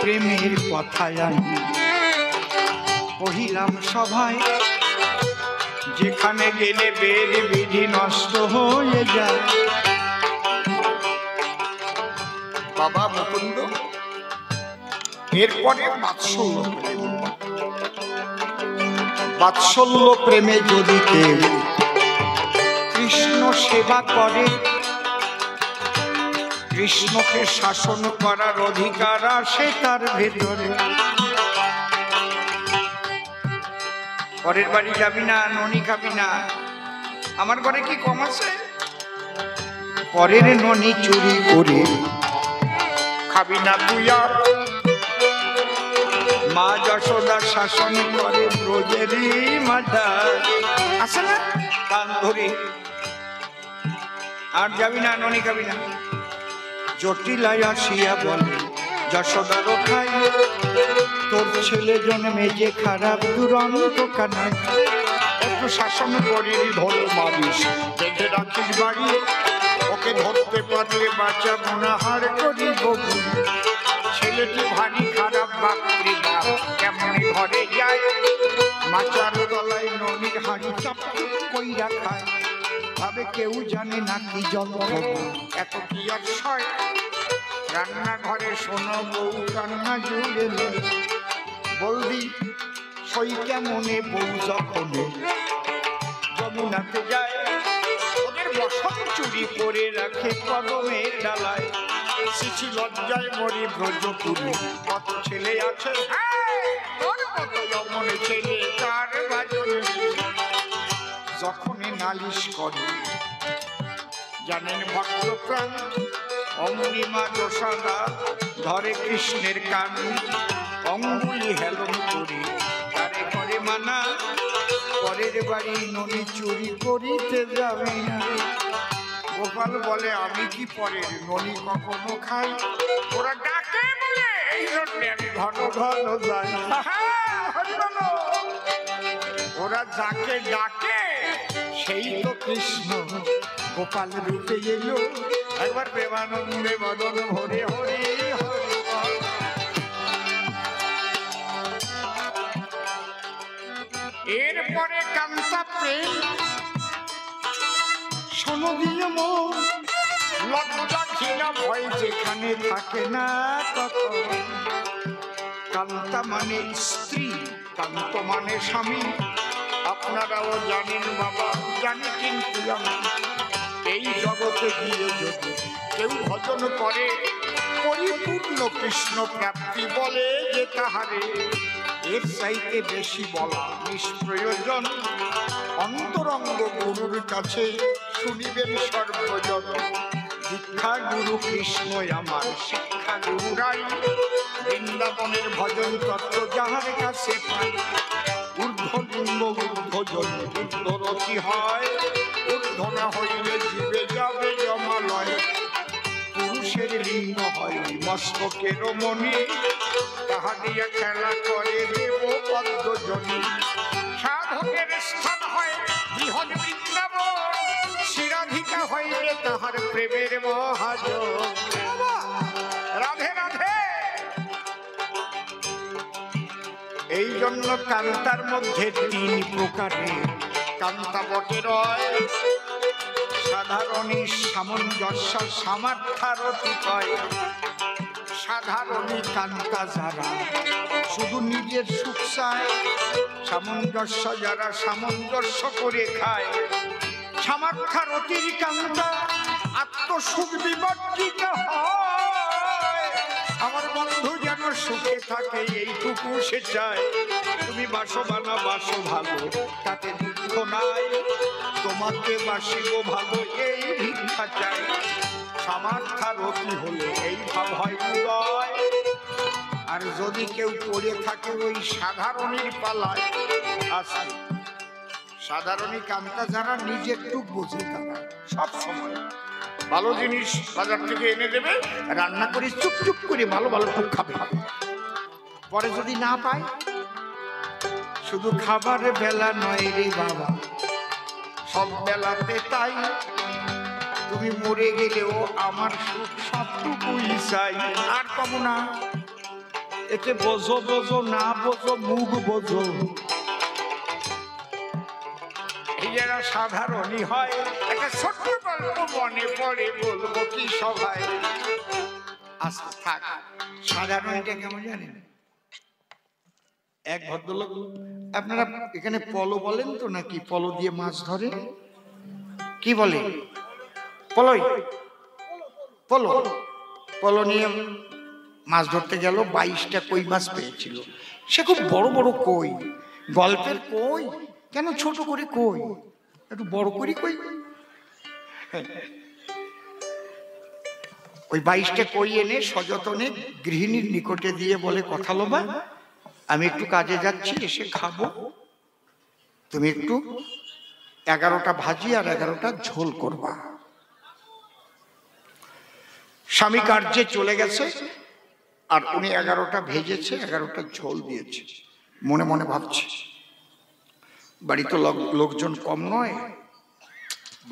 প্রেমের কথায় আমি কহিলাম সভায়, যেখানে গেলে বেদ বিধি নষ্ট হয়ে যায়। বাবা মুকুন্দ এরপরে বাৎসল্য প্রেম। বাৎসল্য প্রেমে যদি কেউ কৃষ্ণ সেবা করে, কৃষ্ণকে শাসন করার অধিকার আসে তার ভেতরে। পরের বাড়ি যাবি না, ননি খাবি না, আমার ঘরে কি কম আছে? পরের ননি চুরি করে খাবি না তুই আর। মা যশোদা শাসন করে ব্রজেরই মাথা, আছে না কান ধরে। আর যাবি না, ননি খাবি না। জটিলায় আসিয়া বলে যশোদারও খাই, তোর ছেলে জন্মে যে খারাপ দুরন্ত কানাই। একটু শাসন করিস, ধরে মারিস, বেঁধে রাখিস বাড়ি, ওকে ধরতে পারলে বাচ্চা মনাহার করি ববু। ছেলেটি ভারী খারাপ, বাপরি বাপ কেমনি ঘরে যায়, মাচার তলায় ননির হাঁড়ি চাপ কইরা খায়। ভাবে কেউ জানে না কি যন্ত্রণা, এত কি আর সয়। রান্নাঘরে শোনো বউ কান্না জুড়ে বলদি সই কেমনে বউ যখন যমুনাতে যায়, ওদের বসন চুরি করে রাখে কদমের ডালায়। শিশি লজ্জায় মরি ব্রজপুরে, কত ছেলে আছে তোর মতো যমনে ছেলে তার বাজনে। যখনই নালিশ করে জানেন ভক্ত প্রাণ, অমনি মা যশোদা ধরে কৃষ্ণের কান, অঙ্গুলি হেলন করে তারে করে মানা। পরের বাড়ি ননি চুরি করিতে যাবি না। গোপাল বলে আমি কি পরের ননি কখনো খাই? ওরা ডাকে বলে এই জন্য আমি ঘন ঘন যাই। ওরা যাকে ডাকে সেই তো কৃষ্ণ গোপাল রূপে এলো। একবার প্রেমানন্দে বদন হরে হরে হরে। এরপরে কান্তা প্রেম শোনো দিয়ে মন, লজ্জা ঘৃণা ভয় যেখানে থাকে না তখন। কান্তা মানে স্ত্রী, কান্ত মানে স্বামী। আপনারাও জানেন বাবা, জানি কিন্তু আমি এই জগতে গিয়ে যদি কেউ ভজন করে, পরিপূর্ণ কৃষ্ণ প্রাপ্তি বলে যে তাহারে, এর চাইতে বেশি বলা নিষ্প্রয়োজন। অন্তরঙ্গ গুরুর কাছে শুনিবেন সর্বজন। দীক্ষা গুরু কৃষ্ণ আমার শিক্ষা গুরুরাই, বৃন্দাবনের ভজন তত্ত্ব যাহার কাছে পাই। ঊর্ধ্বলিঙ্গ ঊর্ধ্বজন ঊর্ধ্বরতি হয়, ঊর্ধ্ব না হইলে জীবে যাবে জমালয়। পুরুষের লিঙ্গ হয় মস্তকের মণি, তাহা দিয়ে খেলা করে দেব পদ্মজনী। সাধকের স্থান হয় বৃহৎ বৃন্দাবন, শিরাধিকা হইলে তাহার প্রেমের মহাজন। রাধে রাধে। এই জন্য কান্তার মধ্যে তিন প্রকারের কান্তা বটে রয়। সাধারণী সামঞ্জস্য সামার্থারতি কয়। সাধারণী কান্তা যারা শুধু নিজের সুখ চায়, সামঞ্জস্য যারা সামঞ্জস্য করে খায়। সামার্থারতির কান্তা আত্মসুখ বিবর্জিত হয়। আমার বন্ধু যেন সুখে থাকে এইটুকু সে চায়। তুমি বাসো বানা বাসো ভালো, তাতে দুঃখ নাই। তোমাকে বাসিব ভালো এই ভিক্ষা চাই। সামার্থারতি হলে এই ভাব হয় উদয়। আর যদি কেউ পড়ে থাকে ওই সাধারণীর পালায়, আছে সাধারণী কান্তা যারা নিজের টুক বোঝে, তারা সব সময় ভালো জিনিস বাজার থেকে এনে দেবে, রান্না করে চুপ চুপ করে ভালো ভালো টুক খাবে। পরে যদি না পায়, শুধু খাবার বেলা নয় রে বাবা, সব বেলাতে তাই। তুমি মরে গেলেও আমার সুখ সবটুকুই চাই, আর পাবো না। একে বোঝো বোঝো না বোঝো মুখ বোঝো, এই যারা সাধারণই হয়। একটা ছোট্ট গল্প মনে পড়ে, বলবো কি সবাই। আচ্ছা থাক, সাধারণটা কেমন জানেন? এক ভদ্রলোক, আপনারা এখানে পলো বলেন তো নাকি? পলো দিয়ে মাছ ধরে, কি বলে? পলই, পলো। পলো নিয়ে মাছ ধরতে গেল, 22টা কই মাছ পেয়েছিল। সে খুব বড় বড় কই, গল্পের কই, কেন ছোট করে কই, একটু বড় করে কই। ওই 22টা কই এনে সযতনে গৃহিণীর নিকটে দিয়ে বলে, কথা লোবা, আমি একটু কাজে যাচ্ছি, এসে খাবো, তুমি একটু 11টা ভাজি আর 11টা ঝোল করবা। স্বামী কার্যে চলে গেছে, আর উনি 11টা ভেজেছে, 11টা ঝোল দিয়েছে। মনে মনে ভাবছে, বাড়ি তো লোকজন কম নয়,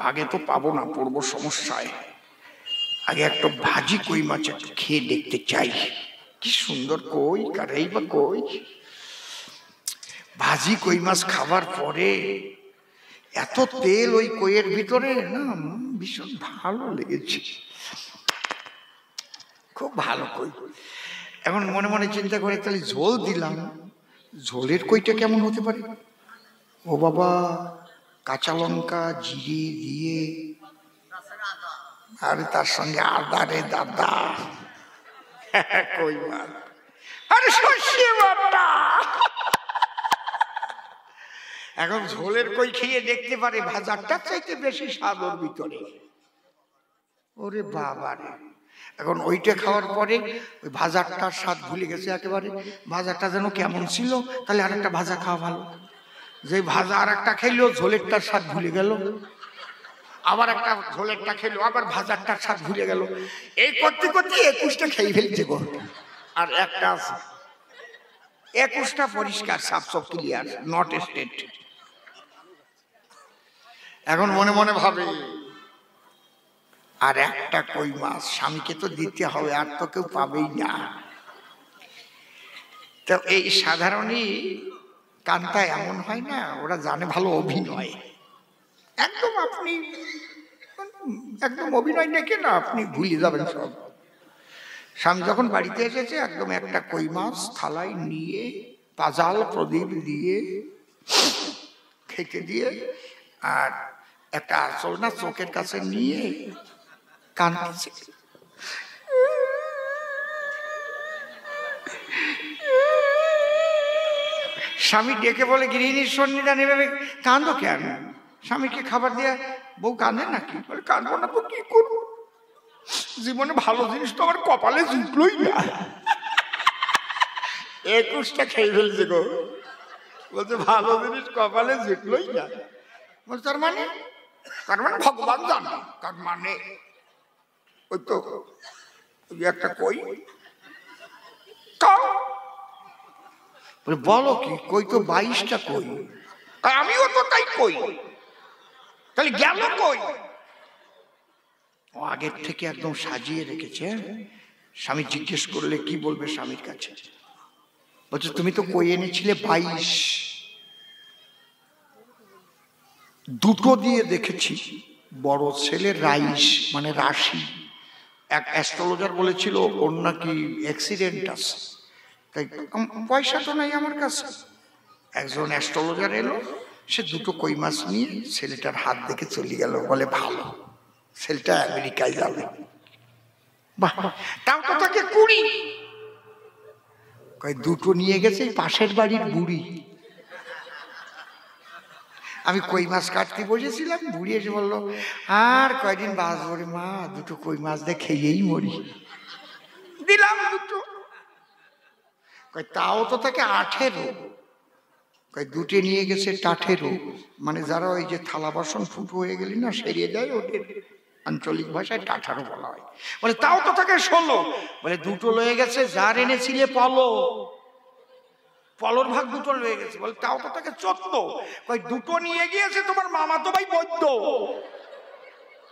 ভাগে তো পাবো না, পড়বো সমস্যায়। আগে একটা ভাজি কই মাছ একটু খেয়ে দেখতে চাই, কি সুন্দর কই, কারেই বা কই। ভাজি কই মাছ খাবার পরে এত তেল ওই কইয়ের ভিতরে, না ভীষণ ভালো লেগেছে, খুব ভালো কই। এখন মনে মনে চিন্তা করে, তাহলে ঝোল দিলাম, ঝোলের কইটা কেমন হতে পারে? ও বাবা, কাঁচা লঙ্কা জিরে দিয়ে, আর তার সঙ্গে আদা রে দাদা, কই মাছ, আরে সর্ষে বাটা। এখন ঝোলের কই খেয়ে দেখতে পারে ভাজারটার চাইতে বেশি স্বাদ ওর ভিতরে। ওরে বাবা রে! এখন ওইটা খাওয়ার পরে ওই ভাজারটার স্বাদ ভুলে গেছে একেবারে। ভাজাটা যেন কেমন ছিল, তাহলে আরেকটা ভাজা খাওয়া ভালো। যে ভাজা আর একটা খেলো, ঝোলেরটার স্বাদ ভুলে গেল। আবার একটা ঝোলেরটা খেলো, আবার ভাজারটার স্বাদ ভুলে গেল। এই করতে করতে 21টা খেয়ে ফেলছে গো। আর একটা আছে, 21টা পরিষ্কার, সাফ ক্লিয়ার, নট স্টেট। এখন মনে মনে ভাবে, আর একটা কই মাছ স্বামীকে তো দিতে হবে, আর তো কেউ পাবেই না। তো এই সাধারণই কান্তা এমন হয় না, ওরা জানে ভালো অভিনয়। একদম আপনি একদম অভিনয় দেখে না, আপনি ভুলে যাবেন সব। স্বামী যখন বাড়িতে এসেছে, একদম একটা কই মাছ থালায় নিয়ে, পাজাল প্রদীপ দিয়ে খেতে দিয়ে, আর একটা আঁচল না চোখের কাছে নিয়ে কাঁদছে। স্বামী ডেকে বলে, গৃহিণীর সন্নিধান এভাবে কাঁদো কেন? স্বামীকে খাবার দিয়ে বউ কাঁদে নাকি? বলে, কাঁদবো না তো কি করবো, জীবনে ভালো জিনিস তো আমার কপালে জুটলোই না। 21টা খেয়ে ফেলছে গো। বলছে ভালো জিনিস কপালে জুটলোই না। বলছে তার মানে ভগবান জানে। তার মানে ওই তো একটা কই বলো কি, কই তো 22টা কই, আমিও তো তাই কই, তাহলে গেল কই? ও আগের থেকে একদম সাজিয়ে রেখেছে। স্বামী জিজ্ঞেস করলে কি বলবে স্বামীর কাছে? বলছে তুমি তো কই এনেছিলে 22, দুটো দিয়ে দেখেছি, বড় ছেলে রাইস মানে রাশি। এক অ্যাস্ট্রোলজার বলেছিল ওর নাকি অ্যাক্সিডেন্ট আছে, তাই পয়সা তো নাই আমার কাছে। একজন অ্যাস্ট্রোলজার এলো, সে দুটো কই মাছ নিয়ে ছেলেটার হাত দেখে চলে গেল। বলে ভালো, ছেলেটা আমেরিকায় যাবে। বাহ, তাও তো তাকে 20। দুটো নিয়ে গেছে পাশের বাড়ির বুড়ি। আমি কই মাছ কাটতে বসেছিলাম, বুড়ি এসে বললো, আর কয়দিন বাঁচবো রে মা, দুটো কই মাছ দিয়ে খেয়েই মরি। দিলাম দুটো। তাও তো তাকে 18। দুটো নিয়ে গেছে 18, মানে যারা ওই যে থালা বাসন ফুটো হয়ে গেলি না সেরিয়ে যায়, ওদের আঞ্চলিক ভাষায় 18 বলা হয়। বলে তাও তো তাকে 16। বলে দুটো লয়ে গেছে, যার এনেছিলে পলো, পলোর ভাগ দুটো লয়ে গেছে। বলে তাও তো তাকে 14। দুটো নিয়ে গিয়েছে তোমার মামা তো ভাই বৈদ্য।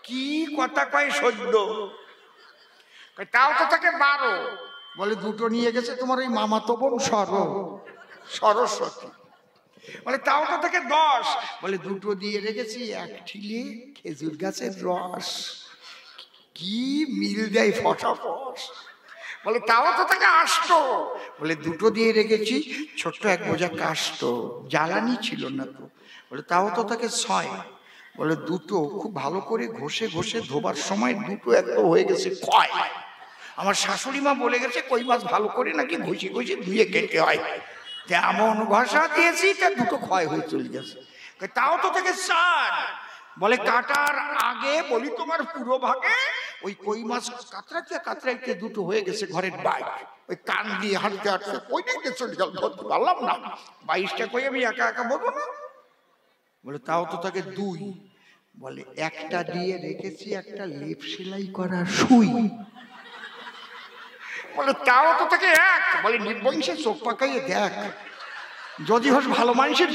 কি কথা কয় সদ্য। তাও তো তাকে 12। বলে দুটো নিয়ে গেছে তোমার ওই মামাতো বোন সরস্বতী। বলে তাও তো থেকে 10। বলে দুটো দিয়ে রেখেছি এক ঠিলে খেজুর গাছের রস। কি মিল দেয় ফটাফট। বলে তাও তো থেকে 8। বলে দুটো দিয়ে রেখেছি ছোট্ট এক বোঝা কাষ্ট, জ্বালানি ছিল না তো। বলে তাও তো থেকে 6। বলে দুটো খুব ভালো করে ঘষে ঘষে ধোবার সময় দুটো একদম হয়ে গেছে ক্ষয়। আমার শাশুড়ি মা বলে গেছে কই মাছ ভালো করে নাকি ঘষে ঘষে ধুয়ে কেটে হয়, তেমন ঘষা দিয়েছি তা দুটো ক্ষয় হয়ে চলে গেছে। তাও তো থেকে 4। বলে কাটার আগে বলি তোমার পুরো ভাগে ওই কই মাছ কাতরাইতে কাতরাইতে দুটো হয়ে গেছে ঘরের বাইরে। ওই কান দিয়ে হাঁটতে হাঁটতে ওই দিকে চলে গেল, ধরতে পারলাম না। 22টা কই আমি একা একা বলবো না। বলে তাও তো তাকে 2। বলে একটা দিয়ে রেখেছি একটা লেপ সেলাই করা সুই। বলে তাও তো তাকে 1। বলে নির্বংশে চোখ পাকাইয়ে দেখ, যদি হোস ভালো মানুষের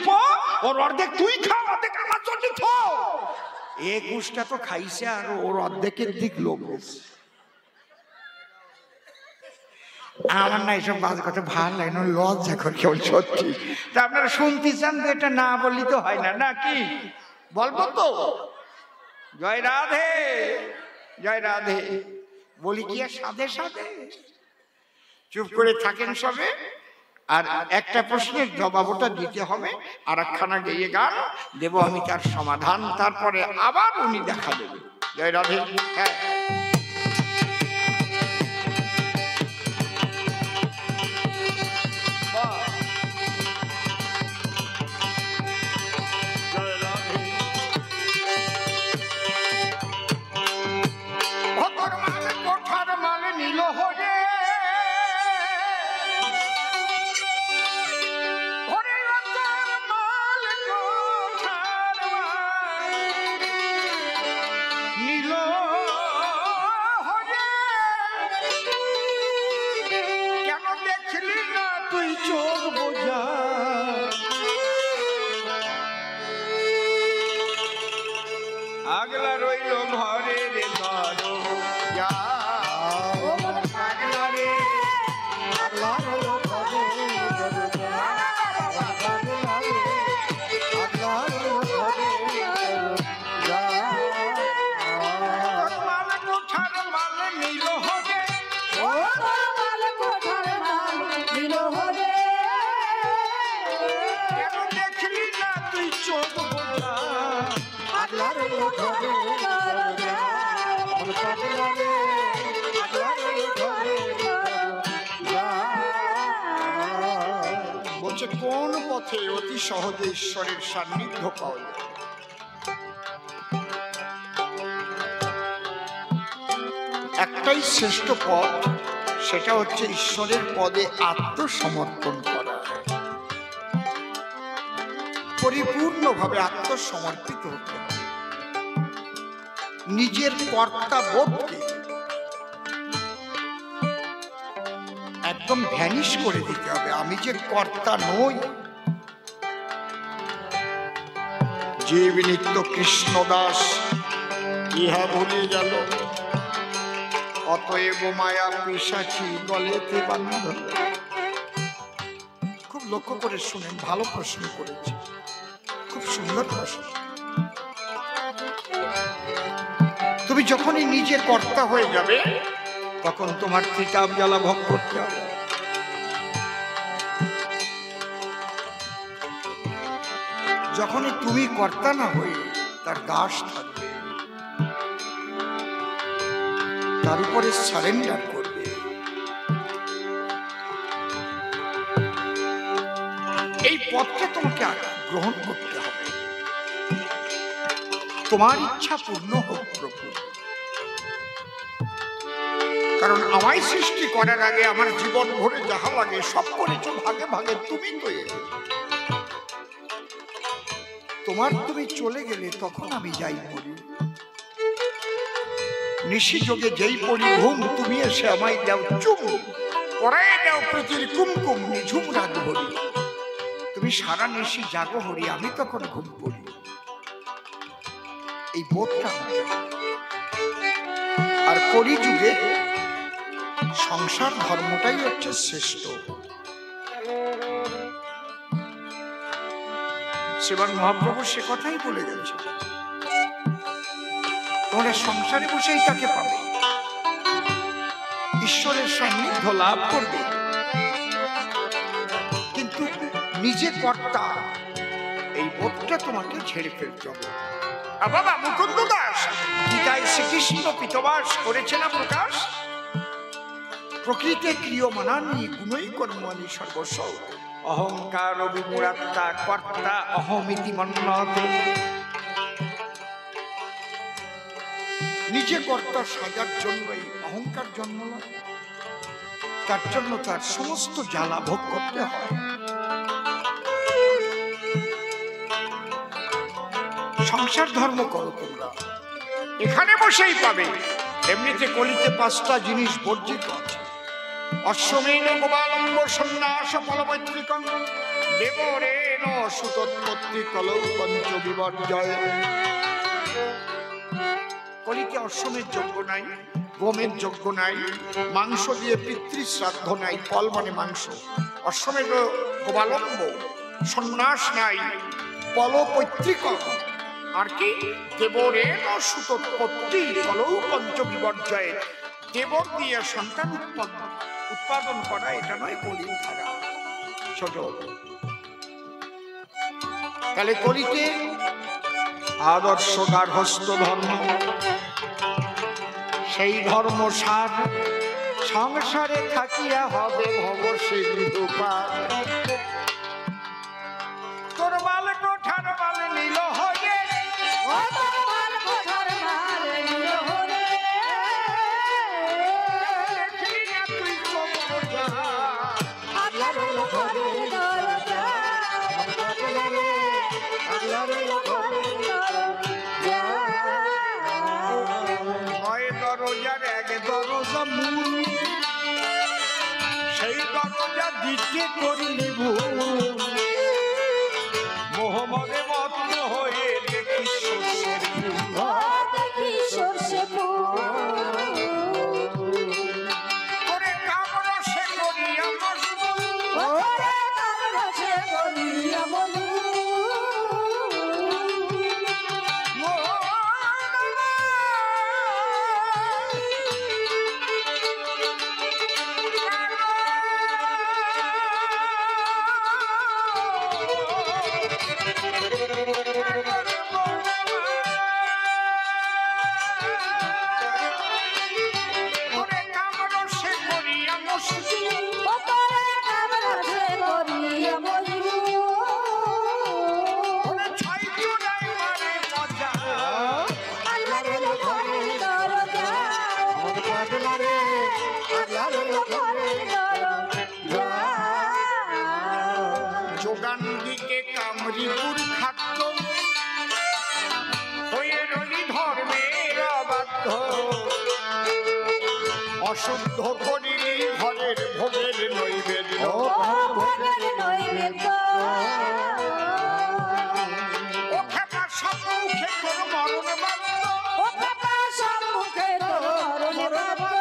ওর অর্ধেক তুই খা, অর্ধেক আমার জন্য থো। 21টা তো খাইছে আর ওর অর্ধেকের দিক লোভ। আমার না এইসব বাজে কথা ভালো লাগে না, লজ্জা করে কেবল সত্যি। তা আপনারা শুনতে চান তো, এটা না বললি তো হয় না, নাকি বলবো তো? জয় রাধে, জয় রাধে। বলি কি আর সাধে সাধে? চুপ করে থাকেন সবে। আর একটা প্রশ্নের জবাব ওটা দিতে হবে, আর একখানা গেয়ে গান দেব আমি তার সমাধান, তারপরে আবার উনি দেখা দেবেন। জয় রাধে। হ্যাঁ, আগলা রইল ঘরে রে ধরো যা। আগলা রে, আগলা রইল ঘরে মাল কোঠার মাল নিল হবে, মাল কোঠার মাল নিল হবে। কেন দেখলি না তুই চোখ বোঝা? আগলা রইল ঘরে বলছে কোন পথে অতি সহজে ঈশ্বরের সান্নিধ্য পাওয়া যায়? একটাই শ্রেষ্ঠ পথ, সেটা হচ্ছে ঈশ্বরের পদে আত্মসমর্পণ করা, পরিপূর্ণভাবে আত্মসমর্পিত হতে হবে। নিজের কর্তা বোধকে একদম ভ্যানিশ করে দিতে হবে। আমি যে কর্তা নই। জীব নিত্য কৃষ্ণ দাস ইহা ভুলে গেল, অতএব মায়া পিশাচি গলেতে বান্ধ। খুব লক্ষ্য করে শুনেন, ভালো প্রশ্ন করেছে, খুব সুন্দর প্রশ্ন। তুমি যখনই নিজের কর্তা হয়ে যাবে তখন তোমার কিতাব জ্বালা ভোগ করতে হবে। যখনই তুমি কর্তা না হয়ে তার দাস থাকবে, তার উপরে সারেন্ডার করবে, এই পথটা তোমাকে গ্রহণ করতে হবে। তোমার ইচ্ছা পূর্ণ হোক প্রভু, কারণ আমায় সৃষ্টি করার আগে আমার জীবন ভরে যাহা লাগে সব করেছো ভাগে ভাগে তুমি তো। তোমার তুমি চলে গেলে তখন আমি যাই পড়ি, নিশি যোগে যেই পড়ি ঘুম, তুমি এসে আমায় দাও চুম, পড়ায় দাও প্রীতির কুমকুম নিঝুম রাত ভরি। তুমি সারা নিশি জাগো হরি, আমি তখন ঘুম পড়ি। এই বোধটা আর কলিযুগে সংসার ধর্মটাই হচ্ছে শ্রেষ্ঠ। শ্রীমান মহাপ্রভু সে কথাই বলে গেছে, তোমরা সংসারে বসেই তাকে পাবে, ঈশ্বরের সান্নিধ্য লাভ করবে, কিন্তু নিজে কর্তা এই বোধটা তোমাকে ছেড়ে ফেলতে হবে। বাবা মুকুন্দ দাস গীতায় শ্রীকৃষ্ণ পিতবাস করেছে না প্রকাশ, প্রকৃতি ক্রিয়মানানি গুণই কর্মানি সর্বস্ব অহংকার অভিমূঢ়াত্মা কর্তা অহমিতি মন্যতে। নিজে কর্তা সাজার জন্যই অহংকার জন্ম নেয়, তার জন্য তার সমস্ত জ্বালা ভোগ করতে হয়। সংসার ধর্ম করো তোমরা, এখানে বসেই পাবে। এমনিতে কলিতে 5টা জিনিস বর্জিত আছে। অশ্বমেন গোপালম্ব সন্ন্যাস ফলমৈত্রিকং দেবরেণ সুতোৎপত্তি কলৌ পঞ্চ বিবর্জয়। কলিতে অশ্বমের যজ্ঞ নাই, গোমের যজ্ঞ নাই, মাংস দিয়ে পিতৃশ্রাদ্ধ নাই, ফল মানে মাংস। অশ্বমের গোপালম্ব সন্ন্যাস নাই, ফলপৈত্রিকং আর কি দেবরেণ সুতোৎপত্তি কলৌ পঞ্চ বিবর্জয়। দেবর দিয়ে সন্তান উৎপাদন করা এটা নয় কলির ধারা। ছোট তাহলে কলিতে আদর্শ গার্হস্থ ধর্ম, সেই ধর্ম সার সংসারে থাকিয়া হবে ভব সিন্ধু পার। তোর মাল কোঠার মাল নীল হয়ে দরজার এক দরজা মূল, সেই দরজা দিতে করিলি ভুল। মোহাম্মদে মত্ত হয়ে দেখি সর্ষের ফুল, ওরে কামরসে করিয়া মশগুল, ওরে কামরসে করিয়া মশগুল। যোগান দিকে কামরিপুর খাদ্য হয়ে রলি ধর্মের অবাধ্য, অশুদ্ধ করিলি ঘরের ভোগের নৈবেদ্য। ও খেপা সম্মুখে তোর মরণ বাধ্য, ও খেপা সম্মুখে তোর মরণ বাধ্য।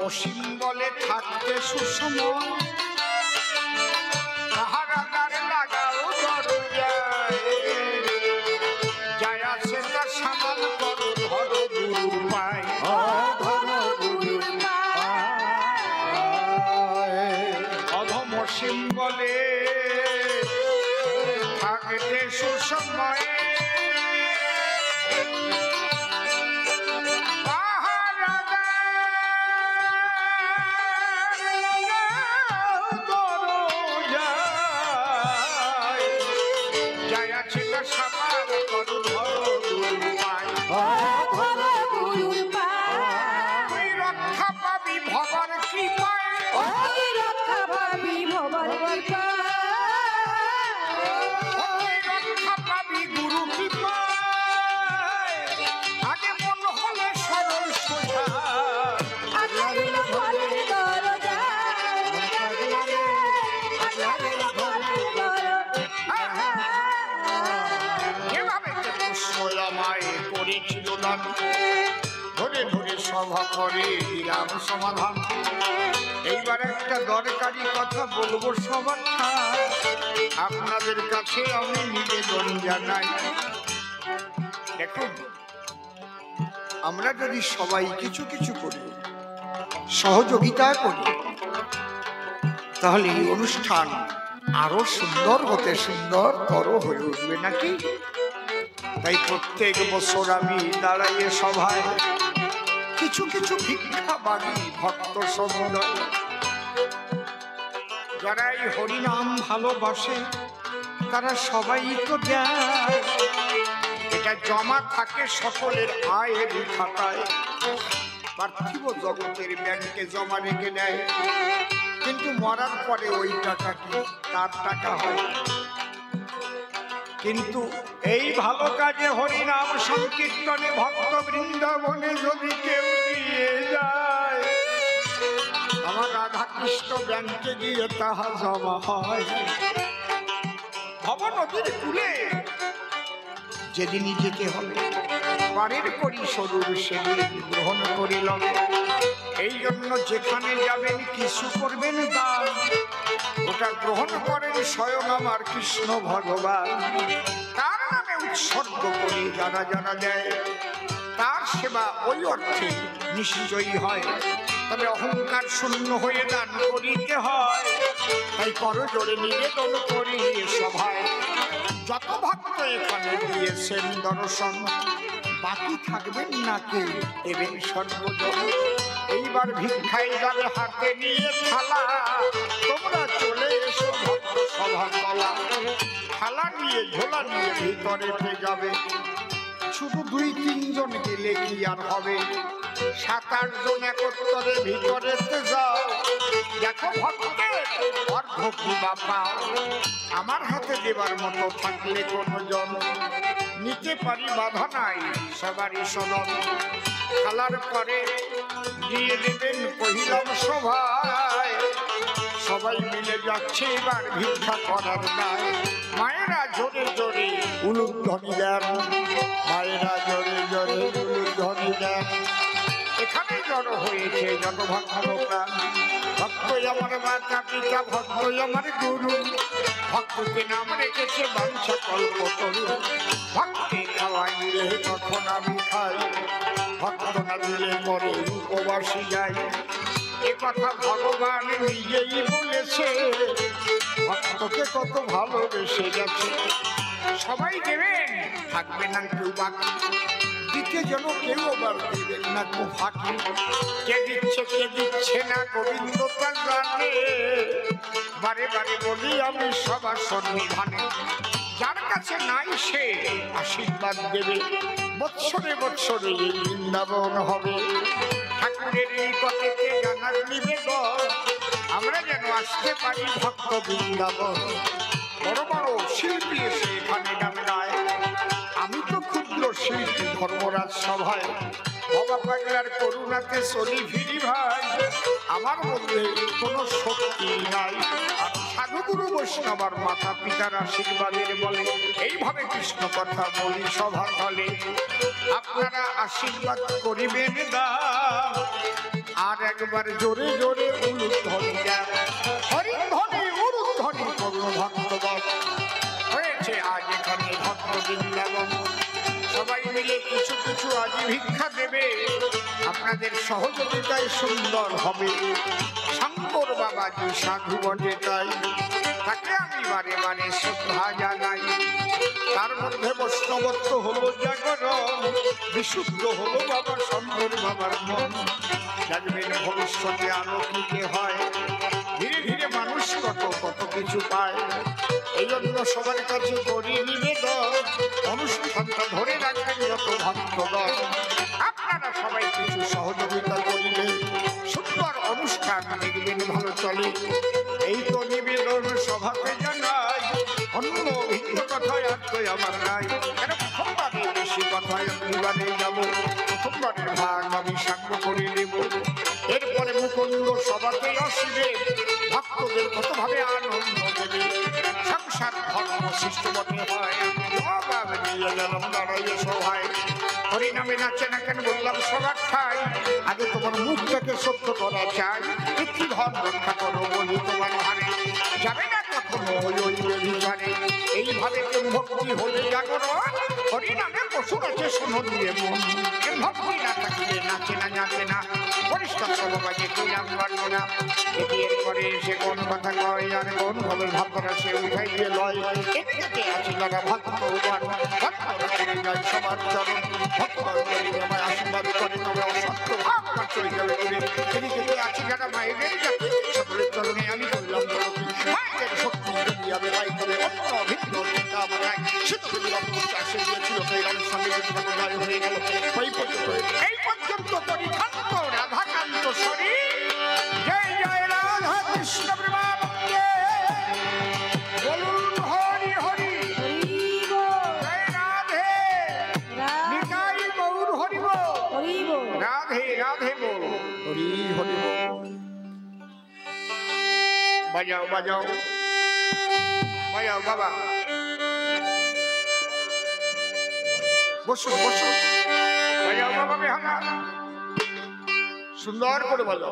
অসীম বলে থাকতে সুসময়, পাহারাদার লাগাও দরজায়, যায় আসে তার সামাল করো ধরো গুরুর পায়। অধম অসীম বলে থাকতে সুসময়, পাহারাদার করে দিলাম সমাধান। এইবার একটা দরকারি কথা বলবো সবার ঠায়, আপনাদের কাছে আমি নিবেদন জানাই। দেখুন, আমরা যদি সবাই কিছু কিছু করি, সহযোগিতা করি, তাহলে এই অনুষ্ঠান আরো সুন্দর হতে সুন্দরতর হয়ে উঠবে নাকি? তাই প্রত্যেক বছর আমি দাঁড়াইয়ে সভায় কিছু কিছু ভিক্ষা বাগি ভক্ত সমুদয়, যারা এই হরিনাম ভালোবাসে তারা সবাই তো দেয়। এটা জমা থাকে সকলের আয়ের খাতায়, পার্থিব জগতের ব্যাংকে জমা রেখে দেয়, কিন্তু মরার পরে ওই টাকা কি তার টাকা হয়? কিন্তু এই ভালো কাজে হরিনাম সংকীর্তনে ভক্ত বৃন্দাবনে যদি কেউ দিয়ে যায়, আমার রাধা কৃষ্ণ ব্যাংকে গিয়ে তাহা জমা হয়। ভব নদীর কূলে যেদিনই যেতে হবে, পারের করি স্বরূপ সেদিন গ্রহণ করিল। এই জন্য যেখানে যাবেন কিছু করবেন দান, ওটা গ্রহণ করেন স্বয়ং আমার কৃষ্ণ ভগবান। তার নামে উৎসর্গ করি যারা যারা দেয়, তার সেবা ওই অর্থে নিশ্চয়ই হয়। তবে অহংকার শূন্য হয়ে দান করিতে হয়, তাই করজোড়ে নিবেদন করি সভায়। যত ভক্ত এখানে দিয়েছেন দর্শন, বাকি থাকবেন না কেউ, দেবেন সর্বজন। এইবার ভিক্ষায় যাবে হাতে নিয়ে থালা, তোমরা চলে এসো ভক্ত সভা তলা। থালা নিয়ে ঝোলা নিয়ে ভিতরেতে যাবে, শুধু ২-৩ জন গেলে কি আর হবে? ৭-৮ জন একত্তরে ভিতরেতে যাও, দেখো ভক্তের অর্ধ কি বা পাও। আমার হাতে দেবার মতো থাকলে কোনো জন নিতে পারি, বাধা নাই সবারই সদন। খালার পরে দিয়ে দেবেন কহিলাম সভায়, সবাই মিলে যাচ্ছে এবার ভিক্ষা করার দায়। মায়েরা জোরে জোরে উলুধ্বনি দেন, মায়েরা জোরে জোরে উলুধ্বনি দেন। এখানে জড়ো হয়েছে যত ভক্ত প্রাণ, ভক্তই আমার মাতা পিতা, ভক্তই আমার গুরু। ভক্তকে নাম রেখেছে বাঞ্ছা কল্পতরু। ভক্তি খাওয়াই দিলে তখন আমি খাই, ভক্ত না দিলে পরে উপবাসী যাই। এ কথা ভগবান নিজেই বলেছে, ভক্তকে কত ভালোবেসে গেছে। সবাই দেবেন, থাকবে না কেউ বাকি, দিতে যেন কেউ আবার দেবেন না কেউ ফাঁকি। কে দিচ্ছে কে দিচ্ছে না গোবিন্দ তার জানে, বারে বারে বলি আমি সবার সন্নিধানে। যার কাছে নাই সে আশীর্বাদ দেবে, বৎসরে বৎসরে এই বৃন্দাবন হবে। ঠাকুরের এই কথাকে জানার নিবেদন, আমরা যেন আসতে পারি ভক্ত বৃন্দাবন। বড় বড় শিল্পী এসে এখানে গান গায়, আমি তো ক্ষুদ্র শিল্পী ধর্মরাজ সভায়। বাবা পাগলার করুণাতে চলি ফিরি ভাই, আমার মধ্যে কোনো শক্তি নাই। সাধুগুরু বৈষ্ণবার মাতা পিতার আশীর্বাদের বলে এইভাবে কৃষ্ণ কথা বলি সভা তলে। আপনারা আশীর্বাদ করিবেন দান, আর একবার জোরে জোরে উলুধ্বনি দেন। হরিধ্বনি উলুধ্বনি করুন ভক্তগণ, হয়েছে আজ এখানে ভক্ত বৃন্দাবন। সবাই মিলে কিছু কিছু আজ ভিক্ষা দেবে, আপনাদের সহযোগিতায় সুন্দর হবে। শঙ্কর বাবাজি সাধু বটে তাই, তাকে আমি বারে বারে শ্রদ্ধা জানাই। তার মধ্যে বৈষ্ণবত্ব হলো জাগরণ, বিশুদ্ধ হলো বাবা শঙ্কর বাবার মন। জানবেন ভবিষ্যতে আলোকিত হয়, ধীরে ধীরে মানুষ কত কত কিছু পায়। এই জন্য সবার কাছে করি নিবেদন, অনুষ্ঠানটা ধরে রাখবেন যত ভক্তগণ। আপনারা সবাই কিছু সহযোগিতা করিলে সুন্দর অনুষ্ঠান দেখবেন ভালো চলে। এই তো নিবেদন সভাতে জানাই, অন্য ভিন্ন কথায় আর তো আমার নাই। কেন প্রথমবারে বেশি কথায় দুবারে যাব, প্রথমবারের ভাগ আমি সাঙ্গ করে নেব। এরপরে মুকুন্দ সভাতে আসবে, ভক্তদের কতভাবে আনন্দ দেবে। সংসার ধর্ম সৃষ্ট বটে হয়, জবাব দিয়ে গেলাম দাঁড়াইয়ে সভায়। হরিনামে নাচে না কেন বললাম সবার ঠাই, আগে তোমার মুখটাকে সত্য করা চাই। পিতৃধন রক্ষা করো বলি তোমার ঘরে, যাবে না কখনো ওই বিচারে। এইভাবে প্রেম ভক্তি হলে জাগরণ, হরিনামে পশু নাচে শোনো দিয়ে মন। প্রেম ভক্তি না থাকলে নাচে না নাচে না, পরিষ্কার সবাজে কইলাম বর্ণনা। এর পরে সে কোন কথা কয় আর কোন ভাবে ভাবনা সে উঠাইয়ে লয়। এদিকে আছে যারা ভক্তবান, ভক্তরা করে যায় সবার চরণ। ভক্তরা আমায় আশীর্বাদ করে তবে অসত্য ভাব আমার চলে গেলে বলে। এদিকে আছে যারা মায়েদের যাতে সকলের চরণে আমি করলাম বলতি। মায়েদের শক্তি যদি আমি পাই তবে অন্য ভিন্ন চিন্তা আমার নাই। সে তো দিলাম চাষে গিয়েছিল তাই রামের সঙ্গে যদি জয় হয়ে গেল। এই পর্যন্ত পরিখান্ত রাধাকান্ত শরীর। জয় জয় রাধা কৃষ্ণ প্রেমানন্দে বলুন হরি হরি। জয় রাধে নিতাই গৌর হরি বল। রাধে রাধে বল হরি হরি বল। বাজাও বাজাও বাজাও বাবা, বসুন বসুন, বাজাও বাবা বেহালা, সুন্দর করে বলো।